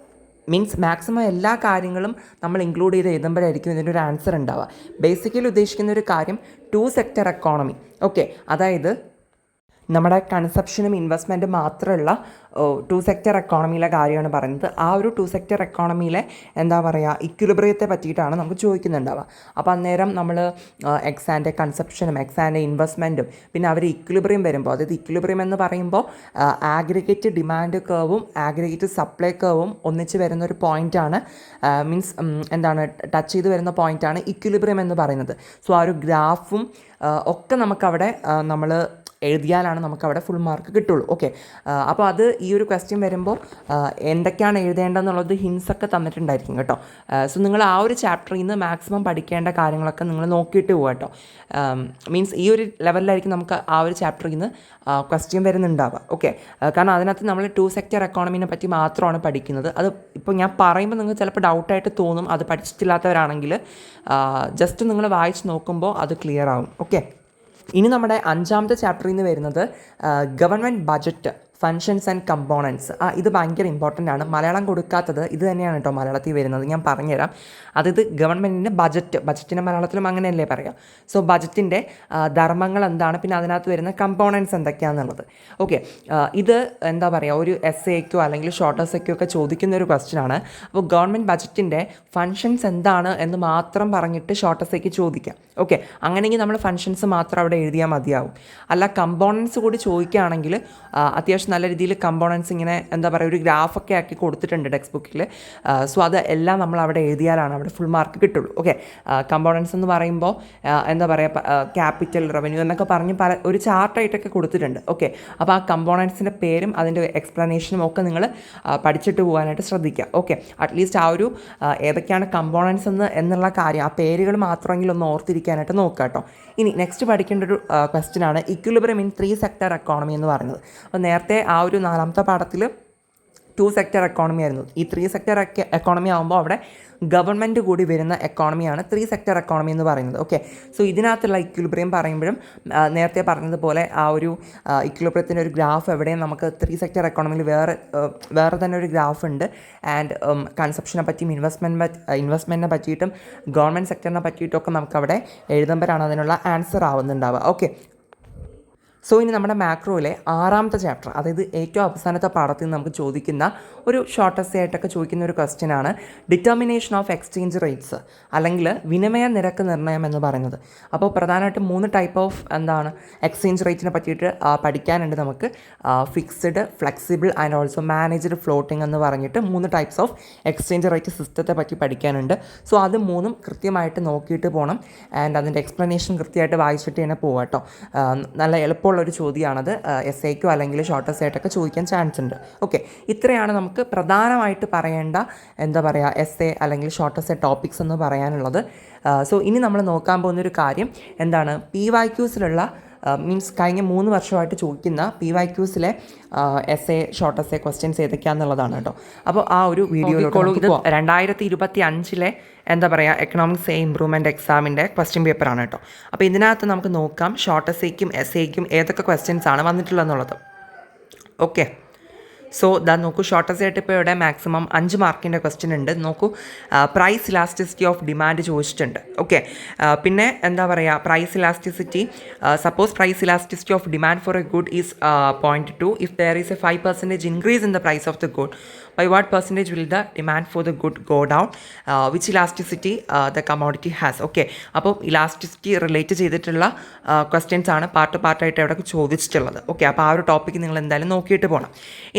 മീൻസ് മാക്സിമം എല്ലാ കാര്യങ്ങളും നമ്മൾ ഇൻക്ലൂഡ് ചെയ്ത് എഴുതുമ്പോഴായിരിക്കും ഇതിൻ്റെ ഒരു ആൻസർ ഉണ്ടാവുക. ബേസിക്കലി ഉദ്ദേശിക്കുന്ന ഒരു കാര്യം 2 സെക്ടർ എക്കോണമി. ഓക്കെ, അതായത് നമ്മുടെ കൺസപ്ഷനും ഇൻവെസ്റ്റ്മെൻറ്റും മാത്രമുള്ള 2 സെക്ടർ എക്കോണമിയിലെ കാര്യമാണ് പറയുന്നത്. ആ ഒരു 2 സെക്ടർ എക്കോണമിയിലെ എന്താ പറയുക, ഇക്വിലിബ്രിയത്തെ പറ്റിയിട്ടാണ് നമുക്ക് ചോദിക്കുന്നുണ്ടാവുക. അപ്പോൾ അന്നേരം നമ്മൾ എക്സാൻ്റെ കൺസപ്ഷനും എക്സാൻ്റെ ഇൻവെസ്റ്റ്മെൻറ്റും പിന്നെ അവർ ഇക്വിലിബ്രിയം വരുമ്പോൾ, അതായത് ഇക്വിലിബ്രിയം എന്ന് പറയുമ്പോൾ ആഗ്രിഗേറ്റ് ഡിമാൻഡ് കർവും ആഗ്രിഗേറ്റ് സപ്ലൈ കർവും ഒന്നിച്ച് വരുന്ന ഒരു പോയിൻ്റാണ്, മീൻസ് ടച്ച് ചെയ്ത് വരുന്ന പോയിൻ്റാണ് ഇക്വിലിബ്രിയം എന്ന് പറയുന്നത്. സോ ആ ഒരു ഗ്രാഫും ഒക്കെ നമുക്കവിടെ നമ്മൾ എഴുതിയാലാണ് നമുക്കവിടെ ഫുൾ മാർക്ക് കിട്ടുള്ളൂ. ഓക്കെ, അപ്പോൾ അത് ഈ ഒരു ക്വസ്റ്റ്യൻ വരുമ്പോൾ എന്തൊക്കെയാണ് എഴുതേണ്ടതെന്നുള്ളത് ഹിൻസൊക്കെ തന്നിട്ടുണ്ടായിരിക്കും കേട്ടോ. സോ നിങ്ങൾ ആ ഒരു ചാപ്റ്ററിൽ നിന്ന് മാക്സിമം പഠിക്കേണ്ട കാര്യങ്ങളൊക്കെ നിങ്ങൾ നോക്കിയിട്ട് പോകുക കേട്ടോ. മീൻസ് ഈ ഒരു ലെവലിലായിരിക്കും നമുക്ക് ആ ഒരു ചാപ്റ്ററിൽ നിന്ന് ക്വസ്റ്റ്യൻ വരുന്നുണ്ടാവുക. ഓക്കെ, കാരണം അതിനകത്ത് നമ്മൾ 2 സെക്ടർ എക്കോണമിനെ പറ്റി മാത്രമാണ് പഠിക്കുന്നത്. അത് ഇപ്പോൾ ഞാൻ പറയുമ്പോൾ നിങ്ങൾക്ക് ചിലപ്പോൾ ഡൗട്ടായിട്ട് തോന്നും, അത് പഠിച്ചിട്ടില്ലാത്തവരാണെങ്കിൽ ജസ്റ്റ് നിങ്ങൾ വായിച്ച് നോക്കുമ്പോൾ അത് ക്ലിയർ ആവും. ഓക്കെ, ഇനി നമ്മുടെ 5ാമത്തെ ചാപ്റ്ററിൽ നിന്ന് വരുന്നത് government budget functions and components. ഇത് ഭയങ്കര ഇമ്പോർട്ടൻ്റ് ആണ്. മലയാളം കൊടുക്കാത്തത് ഇത് തന്നെയാണ് കേട്ടോ മലയാളത്തിൽ വരുന്നത്. ഞാൻ പറഞ്ഞുതരാം. അതായത് ഗവൺമെൻറ്റിൻ്റെ ബജറ്റിൻ്റെ മലയാളത്തിലും അങ്ങനെയല്ലേ പറയാം. സോ ബജറ്റിൻ്റെ ധർമ്മങ്ങൾ എന്താണ്, പിന്നെ അതിനകത്ത് വരുന്ന കമ്പോണൻസ് എന്തൊക്കെയാണെന്നുള്ളത്. ഓക്കെ, ഇത് എന്താ പറയുക, ഒരു എസ്സേക്കോ അല്ലെങ്കിൽ ഷോർട്ട് എസ്സേക്കോ ഒക്കെ ചോദിക്കുന്ന ഒരു ക്വസ്റ്റ്യനാണ്. അപ്പോൾ ഗവൺമെൻറ് ബജറ്റിൻ്റെ ഫങ്ഷൻസ് എന്താണ് എന്ന് മാത്രം പറഞ്ഞിട്ട് ഷോർട്ട് എസ്സേക്ക് ചോദിക്കാം. ഓക്കെ, അങ്ങനെയെങ്കിൽ നമ്മൾ ഫങ്ഷൻസ് മാത്രം അവിടെ എഴുതിയാൽ മതിയാവും. അല്ല, കമ്പോണൻസ് കൂടി ചോദിക്കുകയാണെങ്കിൽ അത്യാവശ്യം നല്ല രീതിയിൽ കമ്പോണൻസ് ഇങ്ങനെ എന്താ പറയുക ഒരു ഗ്രാഫൊക്കെ ആക്കി കൊടുത്തിട്ടുണ്ട് ടെക്സ്റ്റ് ബുക്കിൽ. സോ അത് എല്ലാം നമ്മൾ അവിടെ എഴുതിയാലാണ് അവിടെ ഫുൾ മാർക്ക് കിട്ടുള്ളൂ. ഓക്കെ, കമ്പോണൻസ് എന്ന് പറയുമ്പോൾ എന്താ പറയുക, ക്യാപിറ്റൽ, റവന്യൂ എന്നൊക്കെ പറഞ്ഞ് ഒരു ചാർട്ടായിട്ടൊക്കെ കൊടുത്തിട്ടുണ്ട്. ഓക്കെ, അപ്പോൾ ആ കമ്പോണൻസിൻ്റെ പേരും അതിൻ്റെ എക്സ്പ്ലനേഷനും ഒക്കെ നിങ്ങൾ പഠിച്ചിട്ട് പോകാനായിട്ട് ശ്രദ്ധിക്കുക. ഓക്കെ, അറ്റ്ലീസ്റ്റ് ആ ഒരു ഏതൊക്കെയാണ് കമ്പോണൻസ് എന്നുള്ള കാര്യം ആ പേരുകൾ മാത്രമെങ്കിലും ഒന്ന് ഓർത്തിരിക്കാനായിട്ട് നോക്കുക കേട്ടോ. ഇനി നെക്സ്റ്റ് പഠിക്കേണ്ട ഒരു ക്വസ്റ്റ്യനാണ് ഇക്വിലിബ്രിയം ഇൻ 3 സെക്ടർ എക്കോണമി എന്ന് പറയുന്നത്. അപ്പോൾ നേരത്തെ ആ ഒരു 4ാമത്തെ പാഠത്തിൽ 2 സെക്ടർ എക്കോണമി ആയിരുന്നു. ഈ 3 സെക്ടർ എക്കോണമി ആകുമ്പോൾ അവിടെ ഗവൺമെൻറ് കൂടി വരുന്ന എക്കോണമിയാണ് 3 സെക്ടർ എക്കോണമി എന്ന് പറയുന്നത്. ഓക്കെ, സോ ഇതിനകത്തുള്ള ഇക്വിലിബ്രിയം പറയുമ്പോഴും നേരത്തെ പറഞ്ഞതുപോലെ ആ ഒരു ഇക്വിലിബ്രിയത്തിൻ്റെ ഒരു ഗ്രാഫ് എവിടെയും നമുക്ക് 3 സെക്ടർ എക്കോണമിയിൽ വേറെ തന്നെ ഒരു ഗ്രാഫ് ഉണ്ട്. ആൻഡ് കൺസപ്ഷനെ പറ്റിയും ഇൻവെസ്റ്റ്മെൻറ്റിനെ പറ്റിയിട്ടും ഗവൺമെൻറ് സെക്ടറിനെ പറ്റിയിട്ടൊക്കെ നമുക്കവിടെ എഴുതുമ്പോഴാണ് അതിനുള്ള ആൻസർ ആവുന്നുണ്ടാവുക. ഓക്കെ, സോ ഇനി നമ്മുടെ മാക്രോയിലെ 6ാമത്തെ ചാപ്റ്റർ, അതായത് ഏറ്റവും അവസാനത്തെ പാഠത്തിൽ നിന്ന് നമുക്ക് ചോദിക്കുന്ന ഒരു ഷോർട്ട് എസ്സേ ആയിട്ടൊക്കെ ചോദിക്കുന്ന ഒരു ക്വസ്റ്റ്യനാണ് ഡിറ്റർമിനേഷൻ ഓഫ് എക്സ്ചേഞ്ച് റേറ്റ്സ്, അല്ലെങ്കിൽ വിനിമയ നിരക്ക് നിർണ്ണയം എന്ന് പറയുന്നത്. അപ്പോൾ പ്രധാനമായിട്ടും 3 ടൈപ്പ് ഓഫ് എക്സ്ചേഞ്ച് റേറ്റിനെ പറ്റിയിട്ട് പഠിക്കാനുണ്ട് നമുക്ക്. Fixed, flexible and also managed floating എന്ന് പറഞ്ഞിട്ട് 3 ടൈപ്സ് ഓഫ് എക്സ്ചേഞ്ച് റേറ്റ് സിസ്റ്റത്തെ പറ്റി പഠിക്കാനുണ്ട്. സോ അത് 3ഉം കൃത്യമായിട്ട് നോക്കിയിട്ട് പോകണം. ആൻഡ് അതിൻ്റെ എക്സ്പ്ലനേഷൻ കൃത്യമായിട്ട് വായിച്ചിട്ട് തന്നെ പോകാം കേട്ടോ. നല്ല എളുപ്പമുള്ളൊരു ചോദ്യമാണത്. എസ്സേക്കോ അല്ലെങ്കിൽ ഷോർട്ട് എസ്സേ ആയിട്ടൊക്കെ ചോദിക്കാൻ ചാൻസ് ഉണ്ട്. ഓക്കെ, ഇത്രയാണ് നമുക്ക് പ്രധാനമായിട്ട് പറയേണ്ട എന്താ പറയുക എസ്സേ അല്ലെങ്കിൽ ഷോർട്ട് എസ്സേ ടോപ്പിക്സ് എന്ന് പറയാനുള്ളത്. സോ ഇനി നമ്മൾ നോക്കാൻ പോകുന്നൊരു കാര്യം എന്താണ്, PYQസിലുള്ള മീൻസ് കഴിഞ്ഞ 3 വർഷമായിട്ട് ചോദിക്കുന്ന PYQസിലെ ഷോർട്ട് എസ്സേ ക്വസ്റ്റ്യൻസ് ഏതൊക്കെയാണെന്നുള്ളതാണ് കേട്ടോ. അപ്പോൾ ആ ഒരു വീഡിയോയിലോട്ട് ഇത് 2025 എന്താ പറയുക എക്കണോമിക്സ് ഇംപ്രൂവ്മെൻറ്റ് എക്സാമിൻ്റെ ക്വസ്റ്റ്യൻ പേപ്പറാണ് കേട്ടോ. അപ്പോൾ ഇതിനകത്ത് നമുക്ക് നോക്കാം ഷോർട്ട് എസ്സേക്കും എസ്സേക്കും ഏതൊക്കെ ക്വസ്റ്റ്യൻസ് ആണ് വന്നിട്ടുള്ളതെന്നുള്ളത്. ഓക്കെ, സോ നോക്കൂ, ഷോർട്ട് എസ്സേ ആയിട്ട് ഇപ്പോൾ ഇവിടെ മാക്സിമം 5 മാർക്കിൻ്റെ ക്വസ്റ്റ്യൻ ഉണ്ട്. നോക്കൂ, പ്രൈസ് ഇലാസ്റ്റിസിറ്റി ഓഫ് ഡിമാൻഡ് ചോദിച്ചിട്ടുണ്ട്. ഓക്കെ, പിന്നെ എന്താ പറയുക price elasticity, suppose price elasticity of demand for a good is 0.2 if there is a 5% increase in the price of the good, by what percentage will the demand for the good go down, which elasticity the commodity has. Okay, അപ്പോൾ elasticity relate ചെയ്തിട്ടുള്ള questions ആണ് പാർട്ടായിട്ട് ഇവിടെ ചോദിച്ചിട്ടുള്ളത്. Okay, അപ്പോൾ ആ ഒരു topic നിങ്ങൾ എന്തായാലും നോക്കിയിട്ട് പോകണം.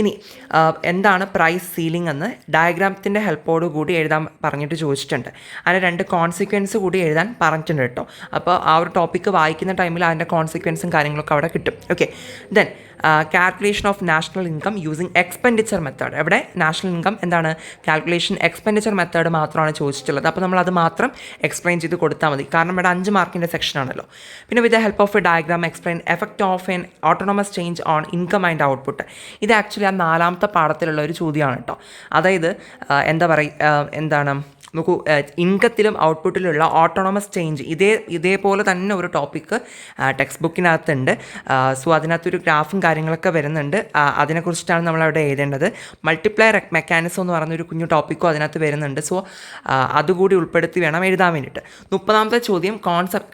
ഇനി എന്താണ് പ്രൈസ് സീലിംഗ് എന്ന് ഡയഗ്രാമത്തിൻ്റെ ഹെൽപ്പോട് കൂടി എഴുതാൻ പറഞ്ഞിട്ട് ചോദിച്ചിട്ടുണ്ട്. അതിന് 2 കോൺസിക്വൻസ് കൂടി എഴുതാൻ പറഞ്ഞിട്ടുണ്ട് കേട്ടോ. അപ്പോൾ ആ ഒരു ടോപ്പിക്ക് വായിക്കുന്ന ടൈമിൽ അതിൻ്റെ കോൺസിക്വൻസും കാര്യങ്ങളൊക്കെ അവിടെ കിട്ടും. Okay, then calculation of national income using expenditure method. ഇവിടെ നാഷണൽ ഇൻകം എന്താണ് കാൽക്കുലേഷൻ എക്സ്പെൻഡിച്ചർ മെത്തേഡ് മാത്രമാണ് ചോദിച്ചിട്ടുള്ളത്. അപ്പോൾ നമ്മൾ അത് മാത്രം എക്സ്പ്ലെയിൻ ചെയ്ത് കൊടുത്താൽ മതി, കാരണം ഇവിടെ 5 മാർക്കിൻ്റെ സെക്ഷനാണല്ലോ. പിന്നെ with the help of A diagram explain effect of N autonomous change on income and output. ഇത് ആക്ച്വലി ആ 4ാമത്തെ പാഠത്തിലുള്ള ഒരു ചോദ്യമാണ് കേട്ടോ. അതായത് എന്താ പറയുക എന്താണ് നോക്കൂ, ഇൻകത്തിലും ഔട്ട്പുട്ടിലുള്ള ഓട്ടോണമസ് ചേഞ്ച് ഇതേപോലെ തന്നെ ഒരു ടോപ്പിക്ക് ടെക്സ്റ്റ് ബുക്കിനകത്തുണ്ട്. സോ അതിനകത്തൊരു ഗ്രാഫും കാര്യങ്ങളൊക്കെ വരുന്നുണ്ട്. അതിനെക്കുറിച്ചിട്ടാണ് നമ്മളവിടെ എഴുതേണ്ടത്. മൾട്ടിപ്ലയർ മെക്കാനിസം എന്ന് പറയുന്നൊരു കുഞ്ഞു ടോപ്പിക്കും അതിനകത്ത് വരുന്നുണ്ട്. സോ അതുകൂടി ഉൾപ്പെടുത്തി വേണം എഴുതാൻ വേണ്ടിയിട്ട്. 30ാമത്തെ ചോദ്യം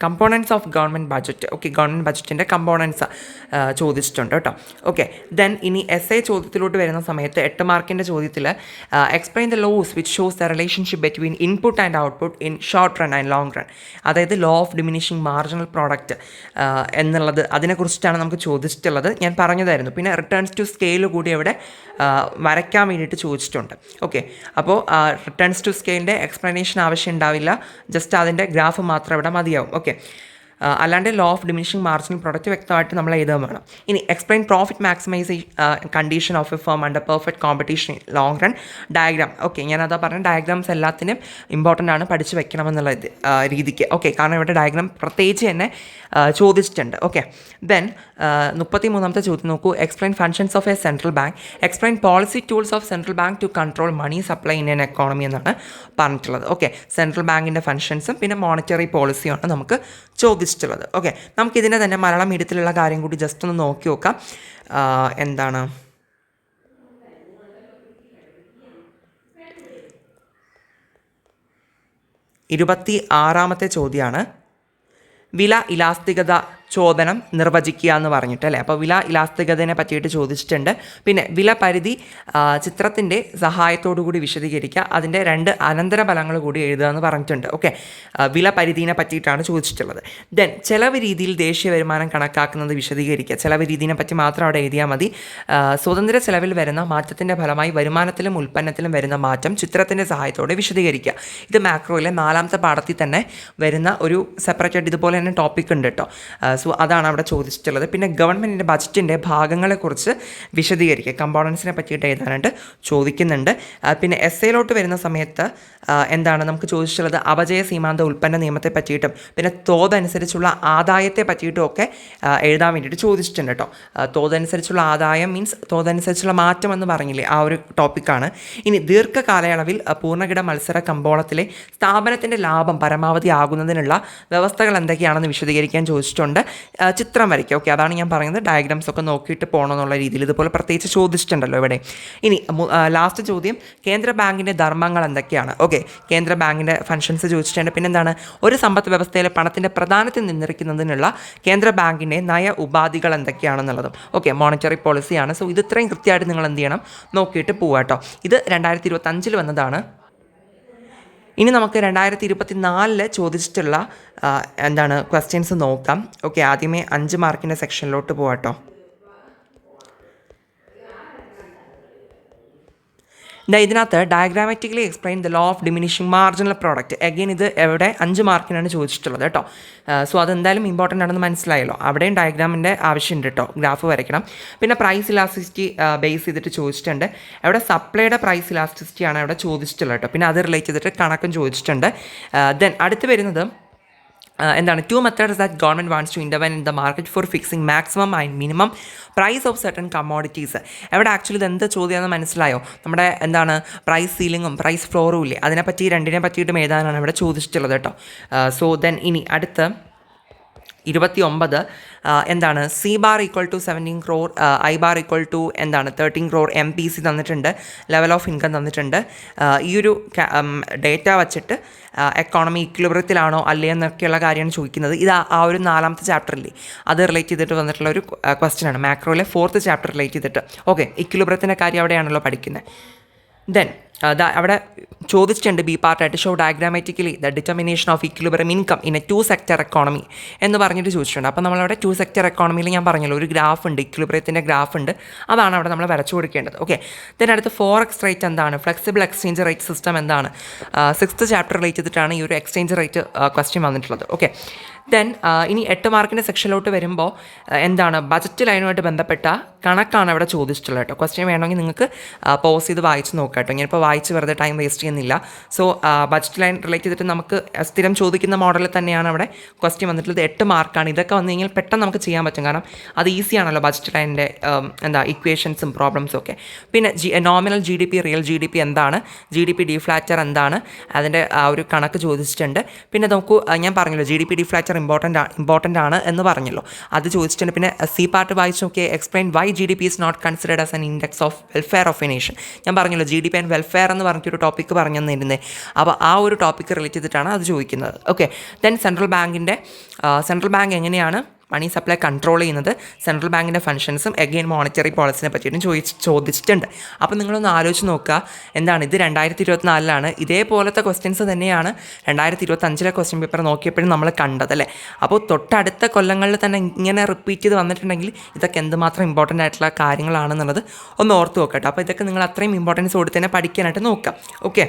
components of government budget. Okay, government ബഡ്ജറ്റിൻ്റെ കമ്പോണൻസ് ചോദിച്ചിട്ടുണ്ട് കേട്ടോ. ഓക്കെ, ദെൻ ഇനി എസ്സേ ചോദ്യത്തിലോട്ട് വരുന്ന സമയത്ത് 8 മാർക്കിൻ്റെ ചോദ്യത്തിൽ explain the laws which shows the relationship between input and output in short run and long run. അതായത് law of diminishing marginal product എന്നുള്ളത് അതിനെക്കുറിച്ചിട്ടാണ് നമുക്ക് ചോദിച്ചിട്ടുള്ളത്. ഞാൻ പറഞ്ഞതായിരുന്നു. പിന്നെ റിട്ടേൺസ് ടു സ്കെയിൽ കൂടി അവിടെ വരയ്ക്കാൻ വേണ്ടിയിട്ട് ചോദിച്ചിട്ടുണ്ട്. ഓക്കെ, അപ്പോൾ റിട്ടേൺസ് ടു സ്കെയിലിൻ്റെ എക്സ്പ്ലനേഷൻ ആവശ്യം ഉണ്ടാവില്ല, ജസ്റ്റ് അതിൻ്റെ ഗ്രാഫ് മാത്രം ഇവിടെ മതിയാവും. ഓക്കെ, അല്ലാണ്ട് law of diminishing marginal product വ്യക്തമായിട്ട് നമ്മൾ എഴുതാൻ വേണം. ഇനി explain profit maximisation condition of A firm under perfect competition long run diagram. Okay, ഞാനതാ പറഞ്ഞ ഡയഗ്രാംസ് എല്ലാത്തിനും ഇമ്പോർട്ടൻ്റ് ആണ്, പഠിച്ച് വെക്കണമെന്നുള്ള രീതിക്ക്. ഓക്കെ, കാരണം ഇവിടെ ഡയഗ്രാം പ്രത്യേകിച്ച് തന്നെ ചോദിച്ചിട്ടുണ്ട്. ഓക്കെ, ദെൻ 33ാമത്തെ ചോദ്യം നോക്കൂ, explain functions of a central bank, explain policy tools of central bank to control money supply in an economy എന്നാണ് പറഞ്ഞിട്ടുള്ളത്. ഓക്കെ, സെൻട്രൽ ബാങ്കിൻ്റെ ഫങ്ഷൻസും പിന്നെ മോണിറ്ററി പോളിസിയുമാണ് നമുക്ക് ചോദിച്ചിട്ടുള്ളത്. ഓക്കെ, നമുക്കിതിൻ്റെ തന്നെ മലയാളം മീഡിയത്തിലുള്ള കാര്യം കൂടി ജസ്റ്റ് ഒന്ന് നോക്കി നോക്കാം. എന്താണ് 26ാമത്തെ ചോദ്യമാണ് വില ഇലാസ്തികത ചോദനം നിർവചിക്കുക എന്ന് പറഞ്ഞിട്ട് അല്ലേ. അപ്പോൾ വില ഇലാസ്തികതയെ പറ്റിയിട്ട് ചോദിച്ചിട്ടുണ്ട്. പിന്നെ വില പരിധി ചിത്രത്തിൻ്റെ സഹായത്തോടു കൂടി വിശദീകരിക്കുക, അതിൻ്റെ 2 അനന്തരഫലങ്ങൾ കൂടി എഴുതുക എന്ന് പറഞ്ഞിട്ടുണ്ട്. ഓക്കെ, വില പരിധിനെ പറ്റിയിട്ടാണ് ചോദിച്ചിട്ടുള്ളത്. ദെൻ ചെലവ് രീതിയിൽ ദേശീയ വരുമാനം കണക്കാക്കുന്നത് വിശദീകരിക്കുക. ചെലവ് രീതിയെ പറ്റി മാത്രം അവിടെ എഴുതിയാൽ മതി. സ്വതന്ത്ര ചെലവിൽ വരുന്ന മാറ്റത്തിൻ്റെ ഫലമായി വരുമാനത്തിലും ഉൽപ്പന്നത്തിലും വരുന്ന മാറ്റം ചിത്രത്തിൻ്റെ സഹായത്തോടെ വിശദീകരിക്കുക. ഇത് മാക്രോയിലെ 4ാമത്തെ പാഠത്തിൽ തന്നെ വരുന്ന ഒരു സെപ്പറേറ്റ് ആയിട്ട് ഇതുപോലെ തന്നെ ടോപ്പിക് ഉണ്ട് കേട്ടോ. സോ അതാണ് അവിടെ ചോദിച്ചിട്ടുള്ളത്. പിന്നെ ഗവൺമെൻറ്റിൻ്റെ ബഡ്ജറ്റിൻ്റെ ഭാഗങ്ങളെക്കുറിച്ച് വിശദീകരിക്കുക, കമ്പോണൻസിനെ പറ്റിയിട്ട് എഴുതാനായിട്ട് ചോദിക്കുന്നുണ്ട്. പിന്നെ എസ്സേയിലോട്ട് വരുന്ന സമയത്ത് എന്താണ് നമുക്ക് ചോദിച്ചിട്ടുള്ളത് അപജയ സീമാന്ത ഉൽപ്പന്ന നിയമത്തെ പറ്റിയിട്ടും പിന്നെ തോതനുസരിച്ചുള്ള ആദായത്തെ പറ്റിയിട്ടും ഒക്കെ എഴുതാൻ വേണ്ടിയിട്ട് ചോദിച്ചിട്ടുണ്ട് കേട്ടോ. തോതനുസരിച്ചുള്ള ആദായം മീൻസ് തോതനുസരിച്ചുള്ള മാറ്റം എന്ന് പറഞ്ഞില്ലേ, ആ ഒരു ടോപ്പിക്കാണ്. ഇനി ദീർഘകാലയളവിൽ പൂർണ്ണകിട മത്സര കമ്പോളത്തിലെ സ്ഥാപനത്തിൻ്റെ ലാഭം പരമാവധി ആകുന്നതിനുള്ള വ്യവസ്ഥകൾ എന്തൊക്കെയാണെന്ന് വിശദീകരിക്കാൻ ചോദിച്ചിട്ടുണ്ട്. ചിത്രം വരയ്ക്കുക. ഓക്കെ, അതാണ് ഞാൻ പറയുന്നത്. ഡയഗ്രാംസ് ഒക്കെ നോക്കിയിട്ട് പോകണമെന്നുള്ള രീതിയിൽ ഇതുപോലെ പ്രത്യേകിച്ച് ചോദിച്ചിട്ടുണ്ടല്ലോ ഇവിടെ. ഇനി ലാസ്റ്റ് ചോദ്യം കേന്ദ്ര ബാങ്കിൻ്റെ ധർമ്മങ്ങൾ എന്തൊക്കെയാണ്. ഓക്കെ, കേന്ദ്ര ബാങ്കിൻ്റെ ഫങ്ഷൻസ് ചോദിച്ചിട്ടുണ്ട്. പിന്നെന്താണ് ഒരു സമ്പദ് വ്യവസ്ഥയിലെ പണത്തിൻ്റെ പ്രധാനത്തിൽ നിയന്ത്രിക്കുന്നതിനുള്ള കേന്ദ്ര ബാങ്കിൻ്റെ നയ ഉപാധികൾ എന്തൊക്കെയാണെന്നുള്ളതും. ഓക്കെ, മോണിറ്ററി പോളിസിയാണ്. സോ ഇത് ഇത്രയും കൃത്യമായിട്ട് നിങ്ങൾ എന്ത് ചെയ്യണം നോക്കിയിട്ട് പോവുക കേട്ടോ. ഇത് 2025 വന്നതാണ്. ഇനി നമുക്ക് 2024 ചോദിച്ചിട്ടുള്ള എന്താണ് ക്വസ്റ്റ്യൻസ് നോക്കാം. ഓക്കെ, ആദ്യമേ 5 മാർക്കിൻ്റെ സെക്ഷനിലോട്ട് പോകാട്ടോ. ഇതിനകത്ത് diagrammatically explain the law of diminishing marginal product. Again ഇത് എവിടെ 5 മാർക്കിനാണ് ചോദിച്ചിട്ടുള്ളത് കേട്ടോ. സോ അതെന്തായാലും ഇമ്പോർട്ടൻ്റ് ആണെന്ന് മനസ്സിലായല്ലോ. അവിടെയും ഡയഗ്രാമിൻ്റെ ആവശ്യമുണ്ട് കേട്ടോ, ഗ്രാഫ് വരയ്ക്കണം. പിന്നെ പ്രൈസ് ഇലാസ്റ്റിസിറ്റി ബേസ് ചെയ്തിട്ട് ചോദിച്ചിട്ടുണ്ട്. അവിടെ സപ്ലൈയുടെ പ്രൈസ് ഇലാസ്റ്റിസിറ്റിയാണ് അവിടെ ചോദിച്ചിട്ടുള്ളത് കേട്ടോ. പിന്നെ അത് റിലേറ്റ് ചെയ്തിട്ട് കണക്കും ചോദിച്ചിട്ടുണ്ട്. ദെൻ അടുത്ത് വരുന്നത് എന്താണ് 2 methods that government wants to intervene in the market for fixing maximum and minimum price of certain commodities. എവിടെ ആക്ച്വലി ഇത് എന്ത് ചോദ്യമാണെന്ന് മനസ്സിലായോ? നമ്മുടെ എന്താണ് പ്രൈസ് സീലിങ്ങും പ്രൈസ് ഫ്ലോറും ഇല്ലേ, അതിനെപ്പറ്റി രണ്ടിനെ പറ്റിയിട്ടും എഴുതാനാണ് ഇവിടെ ചോദിച്ചിട്ടുള്ളത് കേട്ടോ. സോ ദെൻ ഇനി അടുത്ത 29 എന്താണ് C bar equal to 17 crore, I bar equal to എന്താണ് 13 crore MPC തന്നിട്ടുണ്ട്, ലെവൽ ഓഫ് ഇൻകം തന്നിട്ടുണ്ട്. ഈ ഒരു ഡേറ്റ വച്ചിട്ട് എക്കോണമി ഇക്വിലിബ്രിയത്തിലാണോ അല്ലേ എന്നൊക്കെയുള്ള കാര്യമാണ് ചോദിക്കുന്നത്. ഇത് ആ ഒരു 4th ചാപ്റ്ററില്ലേ അത് റിലേറ്റ് ചെയ്തിട്ട് വന്നിട്ടുള്ള ഒരു ക്വസ്റ്റ്യൻ ആണ്, മാക്രോയിലെ 4th ചാപ്റ്റർ റിലേറ്റ് ചെയ്തിട്ട്. ഓക്കെ, ഇക്വിലിബ്രിയത്തിൻ്റെ കാര്യം അവിടെയാണല്ലോ പഠിക്കുന്നത്. ദെൻ അവിടെ ചോദിച്ചിട്ടുണ്ട് ബി പാർട്ടായിട്ട് show diagrammatically the determination of equilibrium income in a 2 sector economy എന്ന് പറഞ്ഞിട്ട് ചോദിച്ചിട്ടുണ്ട്. അപ്പോൾ നമ്മളവിടെ 2 sector എക്കോണമിയിൽ ഞാൻ പറഞ്ഞല്ലോ ഒരു ഗ്രാഫ് ഉണ്ട്, ഇക്വിലിബ്രിയത്തിൻ്റെ ഗ്രാഫ് ഉണ്ട്, അതാണ് അവിടെ നമ്മൾ വരച്ചു കൊടുക്കേണ്ടത്. ഓക്കെ, ദെൻ അടുത്ത് ഫോറക്സ് റേറ്റ് എന്താണ്, ഫ്ലെക്സിബിൾ എക്സ്ചേഞ്ച് റേറ്റ് സിസ്റ്റം എന്താണ്, 6th ചാപ്റ്റർ റിലേറ്റ് ചെയ്തിട്ടാണ് ഈ ഒരു എക്സ്ചേഞ്ച് റേറ്റ് ക്വസ്റ്റ്യൻ വന്നിട്ടുള്ളത്. ഓക്കെ, ദെൻ ഇനി 8 മാർക്കിൻ്റെ സെക്ഷനിലോട്ട് വരുമ്പോൾ എന്താണ് ബജറ്റ് ലൈനുമായിട്ട് ബന്ധപ്പെട്ട കണക്കാണ് അവിടെ ചോദിച്ചിട്ടുള്ളത് കേട്ടോ. ക്വസ്റ്റ്യൻ വേണമെങ്കിൽ നിങ്ങൾക്ക് പോസ് ചെയ്ത് വായിച്ച് നോക്കാം കേട്ടോ. ഇനിയിപ്പോൾ വായിച്ച് വെറുതെ ടൈം വേസ്റ്റ് ചെയ്യുന്നില്ല. സോ ബജറ്റ് ലൈൻ റിലേറ്റ് ചെയ്തിട്ട് നമുക്ക് സ്ഥിരം ചോദിക്കുന്ന മോഡലിൽ തന്നെയാണ് അവിടെ ക്വസ്റ്റ്യൻ വന്നിട്ടുള്ളത്. 8 മാർക്കാണ്. ഇതൊക്കെ വന്നു കഴിഞ്ഞാൽ പെട്ടെന്ന് നമുക്ക് ചെയ്യാൻ പറ്റും, കാരണം അത് ഈസിയാണല്ലോ ബജറ്റ് ലൈനിൻ്റെ ഇക്വേഷൻസും പ്രോബ്ലംസും ഒക്കെ. പിന്നെ nominal G D P, real G D P എന്താണ്, ജി ഡി പി ഡിഫ്ലാറ്റർ എന്താണ്, അതിൻ്റെ ആ ഒരു കണക്ക് ചോദിച്ചിട്ടുണ്ട്. പിന്നെ നോക്കൂ, ഞാൻ പറഞ്ഞല്ലോ G D P deflator important ആണ് എന്ന് പറഞ്ഞല്ലോ, അത് ചോദിച്ചിട്ടുണ്ട്. പിന്നെ സി പാർട്ട് വായിച്ച് നോക്കിയേ, explain why G D P is not considered as an index of welfare of a nation. ഞാൻ പറഞ്ഞല്ലോ G D P and welfare എന്ന് പറഞ്ഞിട്ടൊരു ടോപ്പിക്ക് പറഞ്ഞു തന്നിരുന്നത്. അപ്പോൾ ആ ഒരു ടോപ്പിക്ക് റിലേറ്റ് ചെയ്തിട്ടാണ് അത് ചോദിക്കുന്നത്. ഓക്കെ, ദെൻ സെൻട്രൽ ബാങ്ക് എങ്ങനെയാണ് മണി സപ്ലൈ കൺട്രോൾ ചെയ്യുന്നത്, സെൻട്രൽ ബാങ്കിൻ്റെ ഫങ്ഷൻസും എഗെയിൻ മോണിറ്ററി പോളിസിനെ പറ്റിയിട്ടും ചോദിച്ചിട്ടുണ്ട്. അപ്പോൾ നിങ്ങളൊന്ന് ആലോചിച്ച് നോക്കുക, എന്താണ് ഇത് 2024 ഇതേപോലത്തെ ക്വസ്റ്റ്യൻസ് തന്നെയാണ് 2025 ക്വസ്റ്റ്യൻ പേപ്പർ നോക്കിയപ്പോഴും നമ്മൾ കണ്ടതല്ലേ. അപ്പോൾ തൊട്ടടുത്ത കൊല്ലങ്ങളിൽ തന്നെ ഇങ്ങനെ റിപ്പീറ്റ് ചെയ്ത് വന്നിട്ടുണ്ടെങ്കിൽ ഇതൊക്കെ എന്തുമാത്രം ഇമ്പോർട്ടൻ്റ് ആയിട്ടുള്ള കാര്യങ്ങളാണെന്നുള്ളത് ഒന്ന് ഓർത്ത് നോക്കട്ടെ. അപ്പോൾ ഇതൊക്കെ നിങ്ങൾ അത്രയും ഇമ്പോർട്ടൻസ് കൊടുത്ത് തന്നെ പഠിക്കാനായിട്ട് നോക്കാം. ഓക്കെ,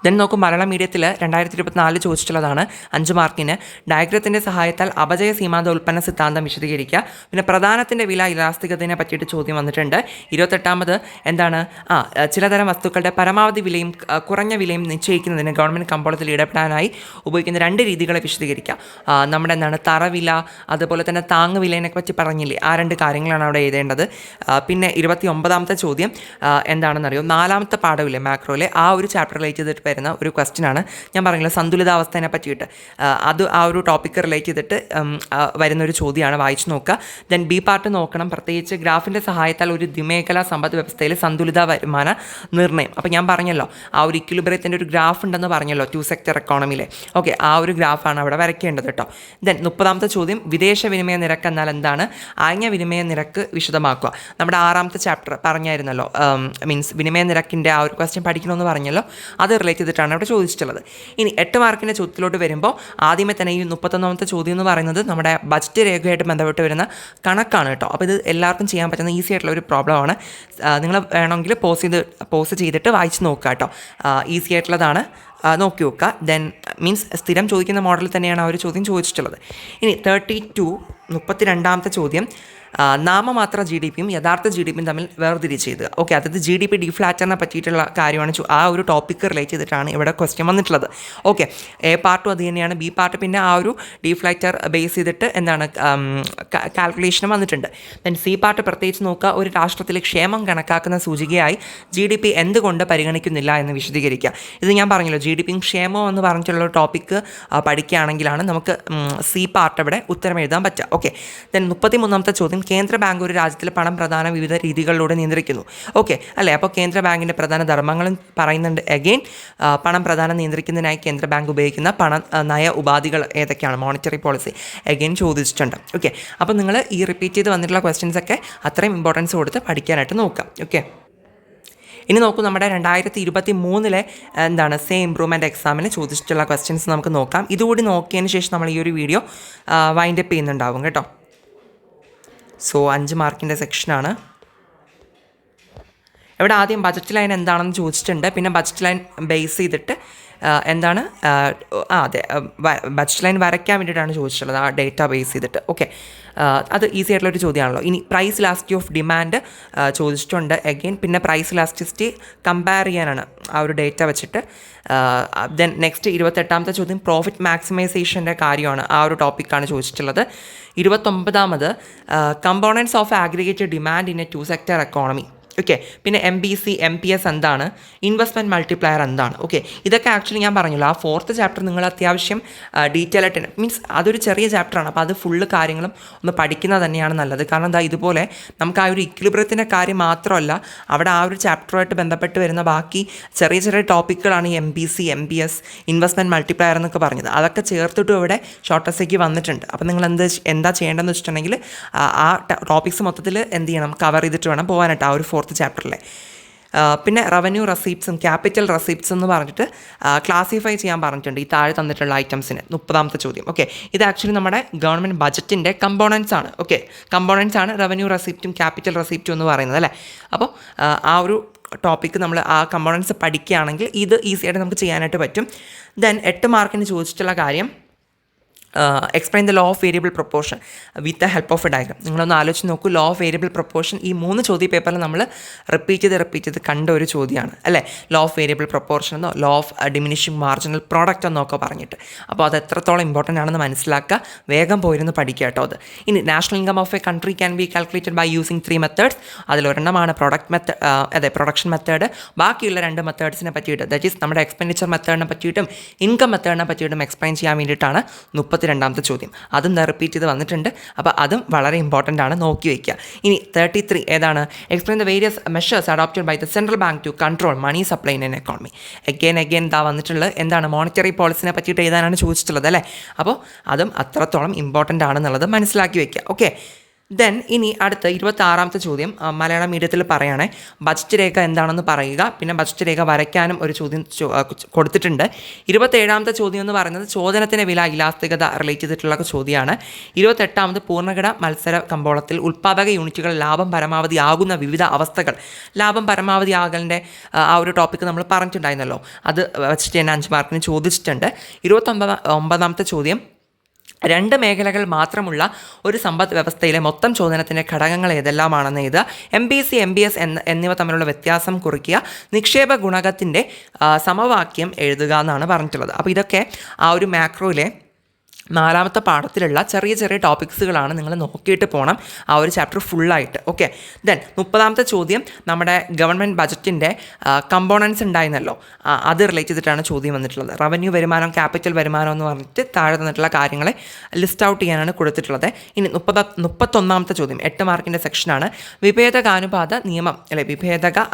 ദെൻ നോക്കും മലയാളം മീഡിയത്തിൽ 2024 ചോദിച്ചിട്ടുള്ളതാണ് 5 മാർക്കിന്. ഡയഗ്രത്തിൻ്റെ സഹായത്താൽ അപജയ സീമാന്ത ഉൽപ്പന്ന സിദ്ധാന്തം വിശദീകരിക്കുക. പിന്നെ പ്രധാനത്തിൻ്റെ വില ഇലാസ്തികതയെ പറ്റിയിട്ട് ചോദ്യം വന്നിട്ടുണ്ട്. 28ാമത് എന്താണ് ചിലതരം വസ്തുക്കളുടെ പരമാവധി വിലയും കുറഞ്ഞ വിലയും നിശ്ചയിക്കുന്നതിന് ഗവൺമെൻറ് കമ്പോളത്തിൽ ഇടപെടാനായി ഉപയോഗിക്കുന്ന 2 രീതികളെ വിശദീകരിക്കുക. നമ്മുടെ എന്താണ് തറവില, അതുപോലെ തന്നെ താങ്ങ് വിലയെ പറ്റി പറഞ്ഞില്ലേ, ആ 2 കാര്യങ്ങളാണ് അവിടെ എഴുതേണ്ടത്. പിന്നെ 29ാമത്തെ ചോദ്യം എന്താണെന്നറിയോ, 4ാമത്തെ പാഠമില്ലേ മാക്രോയിലെ ആ ഒരു ചാപ്റ്റർ റിലേറ്റ് ചെയ്തിട്ട് വരുന്ന ഒരു ക്വസ്റ്റ്യനാണ്. ഞാൻ പറഞ്ഞില്ല സന്തുലിതാവസ്ഥയെ പറ്റിയിട്ട്, അത് ആ ഒരു ടോപ്പിക്ക് റിലേറ്റ് ചെയ്തിട്ട് വരുന്നൊരു ചോദ്യമാണ്, വായിച്ച് നോക്കുക. ദെൻ ബി പാർട്ട് നോക്കണം, പ്രത്യേകിച്ച് ഗ്രാഫിൻ്റെ സഹായത്താൽ ഒരു ദ്വിമേഖലാ സമ്പദ് വ്യവസ്ഥയിൽ സന്തുലിത വരുമാന നിർണ്ണയം. അപ്പോൾ ഞാൻ പറഞ്ഞല്ലോ ആ ഒരു ഇക്വിലിബ്രിയത്തിൻ്റെ ഒരു ഗ്രാഫ് ഉണ്ടെന്ന് പറഞ്ഞല്ലോ 2 sector എക്കോണമിയിലെ. ഓക്കെ, ആ ഒരു ഗ്രാഫാണ് അവിടെ വരയ്ക്കേണ്ടത് കേട്ടോ. ദെൻ 30ാമത്തെ ചോദ്യം വിദേശ വിനിമയ നിരക്ക് എന്നാൽ എന്താണ്, ആംഗ്യ വിനിമയ നിരക്ക് വിശദമാക്കുക. നമ്മുടെ 6ാമത്തെ ചാപ്റ്റർ പറഞ്ഞായിരുന്നല്ലോ, മീൻസ് വിനിമയ നിരക്കിൻ്റെ ആ ഒരു ക്വസ്റ്റ്യൻ പഠിക്കണമെന്ന് പറഞ്ഞല്ലോ, അത് റിലേറ്റ് ചെയ്തിട്ടാണ് അവിടെ ചോദിച്ചിട്ടുള്ളത്. ഇനി 8 മാർക്കിൻ്റെ ചോദ്യത്തിലോട്ട് വരുമ്പോൾ ആദ്യമേ തന്നെ ഈ 31ാമത്തെ ചോദ്യം എന്ന് പറയുന്നത് നമ്മുടെ ബജറ്റ് രേഖയായിട്ട് ബന്ധപ്പെട്ട് വരുന്ന കണക്കാണ് കേട്ടോ. അപ്പോൾ ഇത് എല്ലാവർക്കും ചെയ്യാൻ പറ്റുന്ന ഈസി ആയിട്ടുള്ള ഒരു പ്രോബ്ലമാണ്. നിങ്ങൾ വേണമെങ്കിൽ പോസ് ചെയ്തിട്ട് വായിച്ച് നോക്കുക കേട്ടോ. ഈസി ആയിട്ടുള്ളതാണ്, നോക്കി നോക്കുക. ദെൻ മീൻസ് സ്ഥിരം ചോദിക്കുന്ന മോഡലിൽ തന്നെയാണ് ആ ഒരു ചോദ്യം ചോദിച്ചിട്ടുള്ളത്. ഇനി 32ാമത്തെ ചോദ്യം നാമമാത്ര ജി ഡി പിയും യഥാർത്ഥ ജി ഡി പിയും തമ്മിൽ വേർതിരിച്ച് ചെയ്തുക. ഓക്കെ, അതായത് ജി ഡി പി ഡിഫ്ലാറ്ററിനെ പറ്റിയിട്ടുള്ള കാര്യമാണ്. ആ ഒരു ടോപ്പിക്ക് റിലേറ്റ് ചെയ്തിട്ടാണ് ഇവിടെ ക്വസ്റ്റ്യൻ വന്നിട്ടുള്ളത്. ഓക്കെ, എ പാർട്ടും അത് തന്നെയാണ്, ബി പാർട്ട് പിന്നെ ആ ഒരു ഡിഫ്ലാറ്റർ ബേസ് ചെയ്തിട്ട് എന്താണ് കാൽക്കുലേഷനും വന്നിട്ടുണ്ട്. ദെൻ സി പാർട്ട് പ്രത്യേകിച്ച് നോക്കുക, ഒരു രാഷ്ട്രത്തിലെ ക്ഷേമം കണക്കാക്കുന്ന സൂചികയായി ജി ഡി പി എന്തുകൊണ്ട് പരിഗണിക്കുന്നില്ല എന്ന് വിശദീകരിക്കുക. ഇത് ഞാൻ പറഞ്ഞല്ലോ ജി ഡി പിയും ക്ഷേമം എന്ന് പറഞ്ഞിട്ടുള്ള ടോപ്പിക്ക് പഠിക്കുകയാണെങ്കിലാണ് നമുക്ക് സി പാർട്ട് ഇവിടെ ഉത്തരം എഴുതാൻ പറ്റുക. ഓക്കെ, ദെൻ 33ാമത്തെ ചോദ്യം കേന്ദ്ര ബാങ്ക് ഒരു രാജ്യത്തിലെ പണം പ്രധാന വിവിധ രീതികളിലൂടെ നിയന്ത്രിക്കുന്നു. ഓക്കെ അല്ലേ, അപ്പോൾ കേന്ദ്ര ബാങ്കിൻ്റെ പ്രധാന ധർമ്മങ്ങളും പറയുന്നുണ്ട്. അഗെയിൻ പണം പ്രധാനം നിയന്ത്രിക്കുന്നതിനായി കേന്ദ്ര ബാങ്ക് ഉപയോഗിക്കുന്ന നയ ഉപാധികൾ ഏതൊക്കെയാണ്, മോണിറ്ററി പോളിസി അഗെയിൻ ചോദിച്ചിട്ടുണ്ട്. ഓക്കെ, അപ്പോൾ നിങ്ങൾ ഈ റിപ്പീറ്റ് ചെയ്ത് വന്നിട്ടുള്ള ക്വസ്റ്റ്യൻസ് ഒക്കെ അത്രയും ഇമ്പോർട്ടൻസ് കൊടുത്ത് പഠിക്കാനായിട്ട് നോക്കാം. ഓക്കെ, ഇനി നോക്കൂ, നമ്മുടെ 2023 എന്താണ് ഇംപ്രൂവ്മെൻറ്റ് എക്സാമിന് ചോദിച്ചിട്ടുള്ള ക്വസ്റ്റ്യൻസ് നമുക്ക് നോക്കാം. ഇതുകൂടി നോക്കിയതിന് ശേഷം നമ്മൾ ഈ ഒരു വീഡിയോ വൈൻഡപ്പ് ചെയ്യുന്നുണ്ടാവും കേട്ടോ. സോ 5 മാർക്കിൻ്റെ സെക്ഷനാണ്. ഇവിടെ ആദ്യം ബജറ്റ് ലൈൻ എന്താണെന്ന് ചോദിച്ചിട്ടുണ്ട്. പിന്നെ ബജറ്റ് ലൈൻ ബേസ് ചെയ്തിട്ട് എന്താണ് അതെ ബഡ്ജറ്റ് ലൈൻ വരയ്ക്കാൻ വേണ്ടിയിട്ടാണ് ചോദിച്ചിട്ടുള്ളത്, ആ ഡേറ്റ ബേസ് ചെയ്തിട്ട്. ഓക്കെ, അത് ഈസി ആയിട്ടുള്ളൊരു ചോദ്യമാണല്ലോ. ഇനി പ്രൈസ് ഇലാസ്റ്റിസിറ്റി ഓഫ് ഡിമാൻഡ് ചോദിച്ചിട്ടുണ്ട് അഗെയിൻ. പിന്നെ പ്രൈസ് ഇലാസ്റ്റിസിറ്റി കമ്പയർ ചെയ്യാനാണ് ആ ഒരു ഡേറ്റ വെച്ചിട്ട്. ദെൻ നെക്സ്റ്റ് 28ാമത്തെ ചോദ്യം പ്രോഫിറ്റ് മാക്സിമൈസേഷൻ്റെ കാര്യമാണ്, ആ ഒരു ടോപ്പിക്കാണ് ചോദിച്ചിട്ടുള്ളത്. 29ാമത് components of aggregated demand in a 2 sector economy. Okay, പിന്നെ MBC MPS എന്താണ്, ഇൻവെസ്റ്റ്മെൻറ്റ് മൾട്ടിപ്ലയർ എന്താണ്. ഓക്കെ, ഇതൊക്കെ ആക്ച്വലി ഞാൻ പറഞ്ഞല്ലോ, ആ 4th ചാപ്റ്റർ നിങ്ങൾ അത്യാവശ്യം ഡീറ്റെയിൽ ആയിട്ട്, മീൻസ് അതൊരു ചെറിയ ചാപ്റ്ററാണ്, അപ്പോൾ അത് ഫുള്ള് കാര്യങ്ങളും ഒന്ന് പഠിക്കുന്നത് തന്നെയാണ് നല്ലത്. കാരണം എന്താ, ഇതുപോലെ നമുക്ക് ആ ഒരു ഇക്വിലിബ്രിയത്തിൻ്റെ കാര്യം മാത്രമല്ല, അവിടെ ആ ഒരു ചാപ്റ്ററുമായിട്ട് ബന്ധപ്പെട്ട് വരുന്ന ബാക്കി ചെറിയ ചെറിയ ടോപ്പിക്കുകളാണ് ഈ MBC MPS ഇൻവെസ്റ്റ്മെൻറ്റ് മൾട്ടിപ്ലയർ എന്നൊക്കെ പറഞ്ഞത്. അതൊക്കെ ചേർത്തിട്ടും ഇവിടെ ഷോർട്ട് എസ്സേക്ക് വന്നിട്ടുണ്ട്. അപ്പോൾ നിങ്ങൾ എന്താ ചെയ്യേണ്ടതെന്ന് വെച്ചിട്ടുണ്ടെങ്കിൽ ആ ടോപ്പിക്സ് മൊത്തത്തിൽ എന്ത് ചെയ്യണം, കവർ ചെയ്തിട്ട് വേണം പോകാനായിട്ട് ആ ഒരു 4th ചാപ്റ്ററിലെ. പിന്നെ റവന്യൂ റെസീപ്റ്റ്സും ക്യാപിറ്റൽ റെസീപ്റ്റ്സ് എന്ന് പറഞ്ഞിട്ട് ക്ലാസിഫൈ ചെയ്യാൻ പറഞ്ഞിട്ടുണ്ട് ഈ താഴെ തന്നിട്ടുള്ള ഐറ്റംസിന്. 30ാമത്തെ ചോദ്യം. ഓക്കെ, ഇത് ആക്ച്വലി നമ്മുടെ ഗവൺമെൻറ് ബജറ്റിൻ്റെ കമ്പോണൻസ് ആണ്. ഓക്കെ, കമ്പോണൻസ് ആണ് റവന്യൂ റെസീപ്റ്റും ക്യാപിറ്റൽ റെസീപ്റ്റും എന്ന് പറയുന്നത് അല്ലേ. അപ്പോൾ ആ ഒരു ടോപ്പിക്ക് നമ്മൾ ആ കമ്പോണൻസ് പഠിക്കുകയാണെങ്കിൽ ഇത് ഈസി ആയിട്ട് നമുക്ക് ചെയ്യാനായിട്ട് പറ്റും. ദെൻ 8 മാർക്കിന് ചോദിച്ചിട്ടുള്ള കാര്യം explain the law of variable proportion with the help of A diagram. നിങ്ങളൊന്ന് ആലോചിച്ച് നോക്കൂ, ലോ ഓഫ് വേരിയബിൾ പ്രൊപ്പോർഷൻ ഈ 3 ചോദ്യ പേപ്പറിൽ നമ്മൾ റിപ്പീറ്റ് ചെയ്ത് കണ്ട ഒരു ചോദ്യമാണ് അല്ലേ. ലോ ഓഫ് വേരിയബിൾ പ്രൊപ്പോർഷൻ എന്നോ law of diminishing marginal product എന്നൊക്കെ പറഞ്ഞിട്ട്. അപ്പോൾ അത് എത്രത്തോളം ഇമ്പോർട്ടൻ്റ് ആണെന്ന് മനസ്സിലാക്കുക, വേഗം പോയിരുന്ന് പഠിക്കുക കേട്ടോ അത്. ഇനി national income of a country can be calculated by using 3 methods. അതിലൊരെണ്ണമാണ് പ്രൊഡക്ഷൻ മെത്തേഡ്. ബാക്കിയുള്ള 2 മെത്തേഡ്സിനെ പറ്റിയിട്ട്, ദാറ്റ് ഈസ് നമ്മുടെ എക്സ്പെൻഡിച്ചർ മെത്തേഡിനെ പറ്റിയിട്ടും ഇൻകം മെത്തേഡിനെ പറ്റിയിട്ടും എക്സ്പ്ലെയിൻ ചെയ്യാൻ വേണ്ടിയിട്ടാണ് 32ാമത്തെ ചോദ്യം. അതും റിപ്പീറ്റ് ചെയ്ത് വന്നിട്ടുണ്ട്. അപ്പോൾ അതും വളരെ ഇമ്പോർട്ടൻ്റ് ആണ്, നോക്കി വയ്ക്കുക. ഇനി 33 ഏതാണ്, explain the various measures adopted by the central bank to control money supply in economy. Again ഇതാ വന്നിട്ടുള്ളത് എന്താണ്, മോണിറ്ററി പോളിസിനെ പറ്റിയിട്ട് എഴുതാനാണ് ചോദിച്ചിട്ടുള്ളത് അല്ലേ. അപ്പോൾ അതും അത്രത്തോളം ഇമ്പോർട്ടൻ്റ് ആണെന്നുള്ളത് മനസ്സിലാക്കി വയ്ക്കുക. ഓക്കെ, ദെൻ ഇനി അടുത്ത 26ാമത്തെ ചോദ്യം മലയാളം മീഡിയത്തിൽ പറയുകയാണെ, ബജറ്റ് രേഖ എന്താണെന്ന് പറയുക. പിന്നെ ബജറ്റ് രേഖ വരയ്ക്കാനും ഒരു ചോദ്യം കൊടുത്തിട്ടുണ്ട്. 27ാമത്തെ ചോദ്യം എന്ന് പറയുന്നത് ചോദനത്തിന് വില ഇലാസ്തികത റിലേറ്റ് ചെയ്തിട്ടുള്ള ചോദ്യമാണ്. 28ാമത് പൂർണ്ണകിട മത്സര കമ്പോളത്തിൽ ഉൽപ്പാദക യൂണിറ്റുകൾ ലാഭം പരമാവധി ആകുന്ന വിവിധ അവസ്ഥകൾ. ലാഭം പരമാവധി ആകലിൻ്റെ ആ ഒരു ടോപ്പിക്ക് നമ്മൾ പറഞ്ഞിട്ടുണ്ടായിരുന്നല്ലോ, അത് വെച്ചിട്ട് തന്നെ 5 മാർക്കിന് ചോദിച്ചിട്ടുണ്ട്. 29ാമത്തെ ചോദ്യം 2 മേഖലകൾ മാത്രമുള്ള ഒരു സമ്പദ് വ്യവസ്ഥയിലെ മൊത്തം ചോദനത്തിൻ്റെ ഘടകങ്ങൾ ഏതെല്ലാമാണെന്ന് എഴുതുക. MBC MBS എന്നിവ തമ്മിലുള്ള വ്യത്യാസം കുറിക്കുക. നിക്ഷേപ ഗുണകത്തിൻ്റെ സമവാക്യം എഴുതുക എന്നാണ് പറഞ്ഞിട്ടുള്ളത്. അപ്പോൾ ഇതൊക്കെ ആ ഒരു മാക്രോയിലെ 4ാമത്തെ പാഠത്തിലുള്ള ചെറിയ ചെറിയ ടോപ്പിക്സുകളാണ്, നിങ്ങൾ നോക്കിയിട്ട് പോകണം ആ ഒരു ചാപ്റ്റർ ഫുള്ളായിട്ട്. ഓക്കെ, ദെൻ 30ാമത്തെ ചോദ്യം നമ്മുടെ ഗവൺമെൻറ് ബജറ്റിൻ്റെ കമ്പോണൻസ് ഉണ്ടായിരുന്നല്ലോ, അത് റിലേറ്റ് ചെയ്തിട്ടാണ് ചോദ്യം വന്നിട്ടുള്ളത്. റവന്യൂ വരുമാനം, ക്യാപിറ്റൽ വരുമാനം എന്ന് പറഞ്ഞിട്ട് താഴെ തന്നിട്ടുള്ള കാര്യങ്ങളെ ലിസ്റ്റ് ഔട്ട് ചെയ്യാനാണ് കൊടുത്തിട്ടുള്ളത്. ഇനി 31ാമത്തെ ചോദ്യം 8 മാർക്കിൻ്റെ സെക്ഷനാണ്. വിഭേദക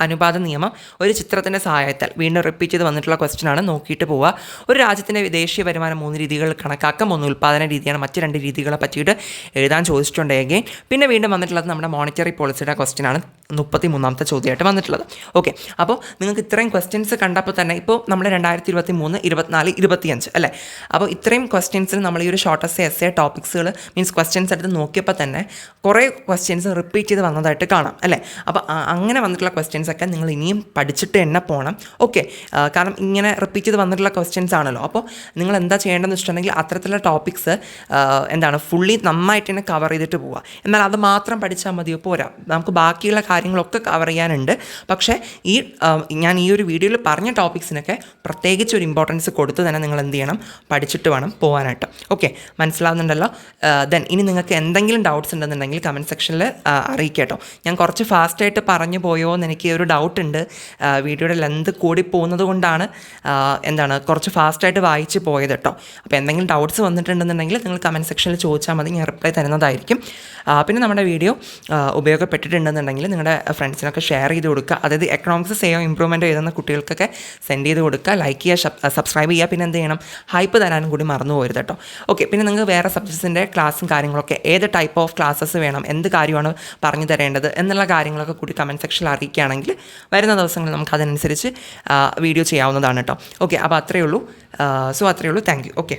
അനുപാത നിയമം ഒരു ചിത്രത്തിൻ്റെ സഹായത്താൽ, വീണ്ടും റിപ്പീറ്റ് ചെയ്ത് വന്നിട്ടുള്ള ക്വസ്റ്റ്യനാണ്, നോക്കിയിട്ട് പോവുക. ഒരു രാജ്യത്തിൻ്റെ ദേശീയ വരുമാനം 3 രീതികൾ കണക്കാക്കാം. ഉൽപ്പാദന രീതിയാണ്, മറ്റ് 2 രീതികളെ പറ്റിയിട്ട് എഴുതാൻ ചോദിച്ചിട്ടുണ്ട് അഗെയിൻ. പിന്നെ വീണ്ടും വന്നിട്ടുള്ളത് നമ്മുടെ മോണിറ്ററി പോളിസിയുടെ ക്വസ്റ്റ്യനാണ് 33ാമത്തെ ചോദ്യമായിട്ട് വന്നിട്ടുള്ളത്. ഓക്കെ, അപ്പോൾ നിങ്ങൾക്ക് ഇത്രയും ക്വസ്റ്റ്യൻസ് കണ്ടപ്പോൾ തന്നെ, ഇപ്പോൾ നമ്മൾ 2023, 24, 25 അല്ലേ. അപ്പോൾ ഇത്രയും ക്വസ്റ്റ്യൻസിൽ നമ്മൾ ഈ ഒരു ഷോർട്ട് എസ്സേ ടോപ്പിക്സുകൾ മീൻസ് ക്വസ്റ്റ്യൻസ് എടുത്ത് നോക്കിയപ്പോൾ തന്നെ കുറേ ക്വസ്റ്റ്യൻസ് റിപ്പീറ്റ് ചെയ്ത് വന്നതായിട്ട് കാണാം അല്ലേ. അപ്പോൾ അങ്ങനെ വന്നിട്ടുള്ള ക്വസ്റ്റ്യൻസൊക്കെ നിങ്ങൾ ഇനിയും പഠിച്ചിട്ട് തന്നെ പോകണം. ഓക്കെ, കാരണം ഇങ്ങനെ റിപ്പീറ്റ് ചെയ്ത് വന്നിട്ടുള്ള ക്വസ്റ്റ്യൻസ് ആണല്ലോ. അപ്പോൾ നിങ്ങൾ എന്താ ചെയ്യേണ്ടതെന്ന് വെച്ചിട്ടുണ്ടെങ്കിൽ അത്തരത്തിലുള്ള ടോപ്പിക്സ് ഫുള്ളി നന്നായിട്ട് തന്നെ കവർ ചെയ്തിട്ട് പോവുക. എന്നാൽ അത് മാത്രം പഠിച്ചാൽ മതിയോ, പോരാ, നമുക്ക് ബാക്കിയുള്ള കാര്യങ്ങളൊക്കെ കവർ ചെയ്യാനുണ്ട്. പക്ഷേ ഞാൻ ഈ ഒരു വീഡിയോയിൽ പറഞ്ഞ ടോപ്പിക്സിനൊക്കെ പ്രത്യേകിച്ച് ഒരു ഇമ്പോർട്ടൻസ് കൊടുത്ത് തന്നെ നിങ്ങൾ എന്ത് ചെയ്യണം, പഠിച്ചിട്ട് വേണം പോകാനായിട്ട്. ഓക്കെ, മനസ്സിലാവുന്നുണ്ടല്ലോ. ദെൻ ഇനി നിങ്ങൾക്ക് എന്തെങ്കിലും ഡൗട്ട്സ് ഉണ്ടെന്നുണ്ടെങ്കിൽ കമൻറ്റ് സെക്ഷനിൽ അറിയിക്കുക കേട്ടോ. ഞാൻ കുറച്ച് ഫാസ്റ്റായിട്ട് പറഞ്ഞു പോയോ എന്ന് എനിക്ക് ഒരു ഡൗട്ട് ഉണ്ട്. വീഡിയോയുടെ ലെന്ത് കൂടി പോകുന്നത് കൊണ്ടാണ് കുറച്ച് ഫാസ്റ്റായിട്ട് വായിച്ച് പോയത് കേട്ടോ. അപ്പോൾ എന്തെങ്കിലും ഡൗട്ട്സ് വന്നിട്ടുണ്ടെന്നുണ്ടെങ്കിൽ നിങ്ങൾ കമൻറ്റ് സെക്ഷനിൽ ചോദിച്ചാൽ മതി, ഞാൻ റിപ്ലൈ തരുന്നതായിരിക്കും. പിന്നെ നമ്മുടെ വീഡിയോ ഉപയോഗപ്പെട്ടിട്ടുണ്ടെന്നുണ്ടെങ്കിൽ നിങ്ങളുടെ ഫ്രണ്ട്സിനൊക്കെ ഷെയർ ചെയ്ത് കൊടുക്കുക. അതായത് എക്കണോമിക്സ് സേയോ ഇമ്പ്രൂവ്മെൻറ്റ് എഴുതുന്ന കുട്ടികൾക്കൊക്കെ സെൻഡ് ചെയ്ത് കൊടുക്കുക, ലൈക്ക് ചെയ്യുക, സബ്സ്ക്രൈബ് ചെയ്യുക. പിന്നെ എന്ത് ചെയ്യണം, ഹൈപ്പ് തരാനും കൂടി മറന്നു പോകരുത് കേട്ടോ. ഓക്കെ, പിന്നെ നിങ്ങൾക്ക് വേറെ സബ്ജക്ട്സിൻ്റെ ക്ലാസ്സും കാര്യങ്ങളൊക്കെ, ഏത് ടൈപ്പ് ഓഫ് ക്ലാസ്സസ് വേണം, എന്ത് കാര്യമാണ് പറഞ്ഞു തരേണ്ടത് എന്നുള്ള കാര്യങ്ങളൊക്കെ കൂടി കമൻറ്റ് സെക്ഷനിൽ അറിയിക്കുകയാണെങ്കിൽ വരുന്ന ദിവസങ്ങളിൽ നമുക്ക് അതിനനുസരിച്ച് വീഡിയോ ചെയ്യാവുന്നതാണ് കേട്ടോ. ഓക്കെ, അപ്പോൾ അത്രയേ ഉള്ളൂ. Thank you. ഓക്കെ.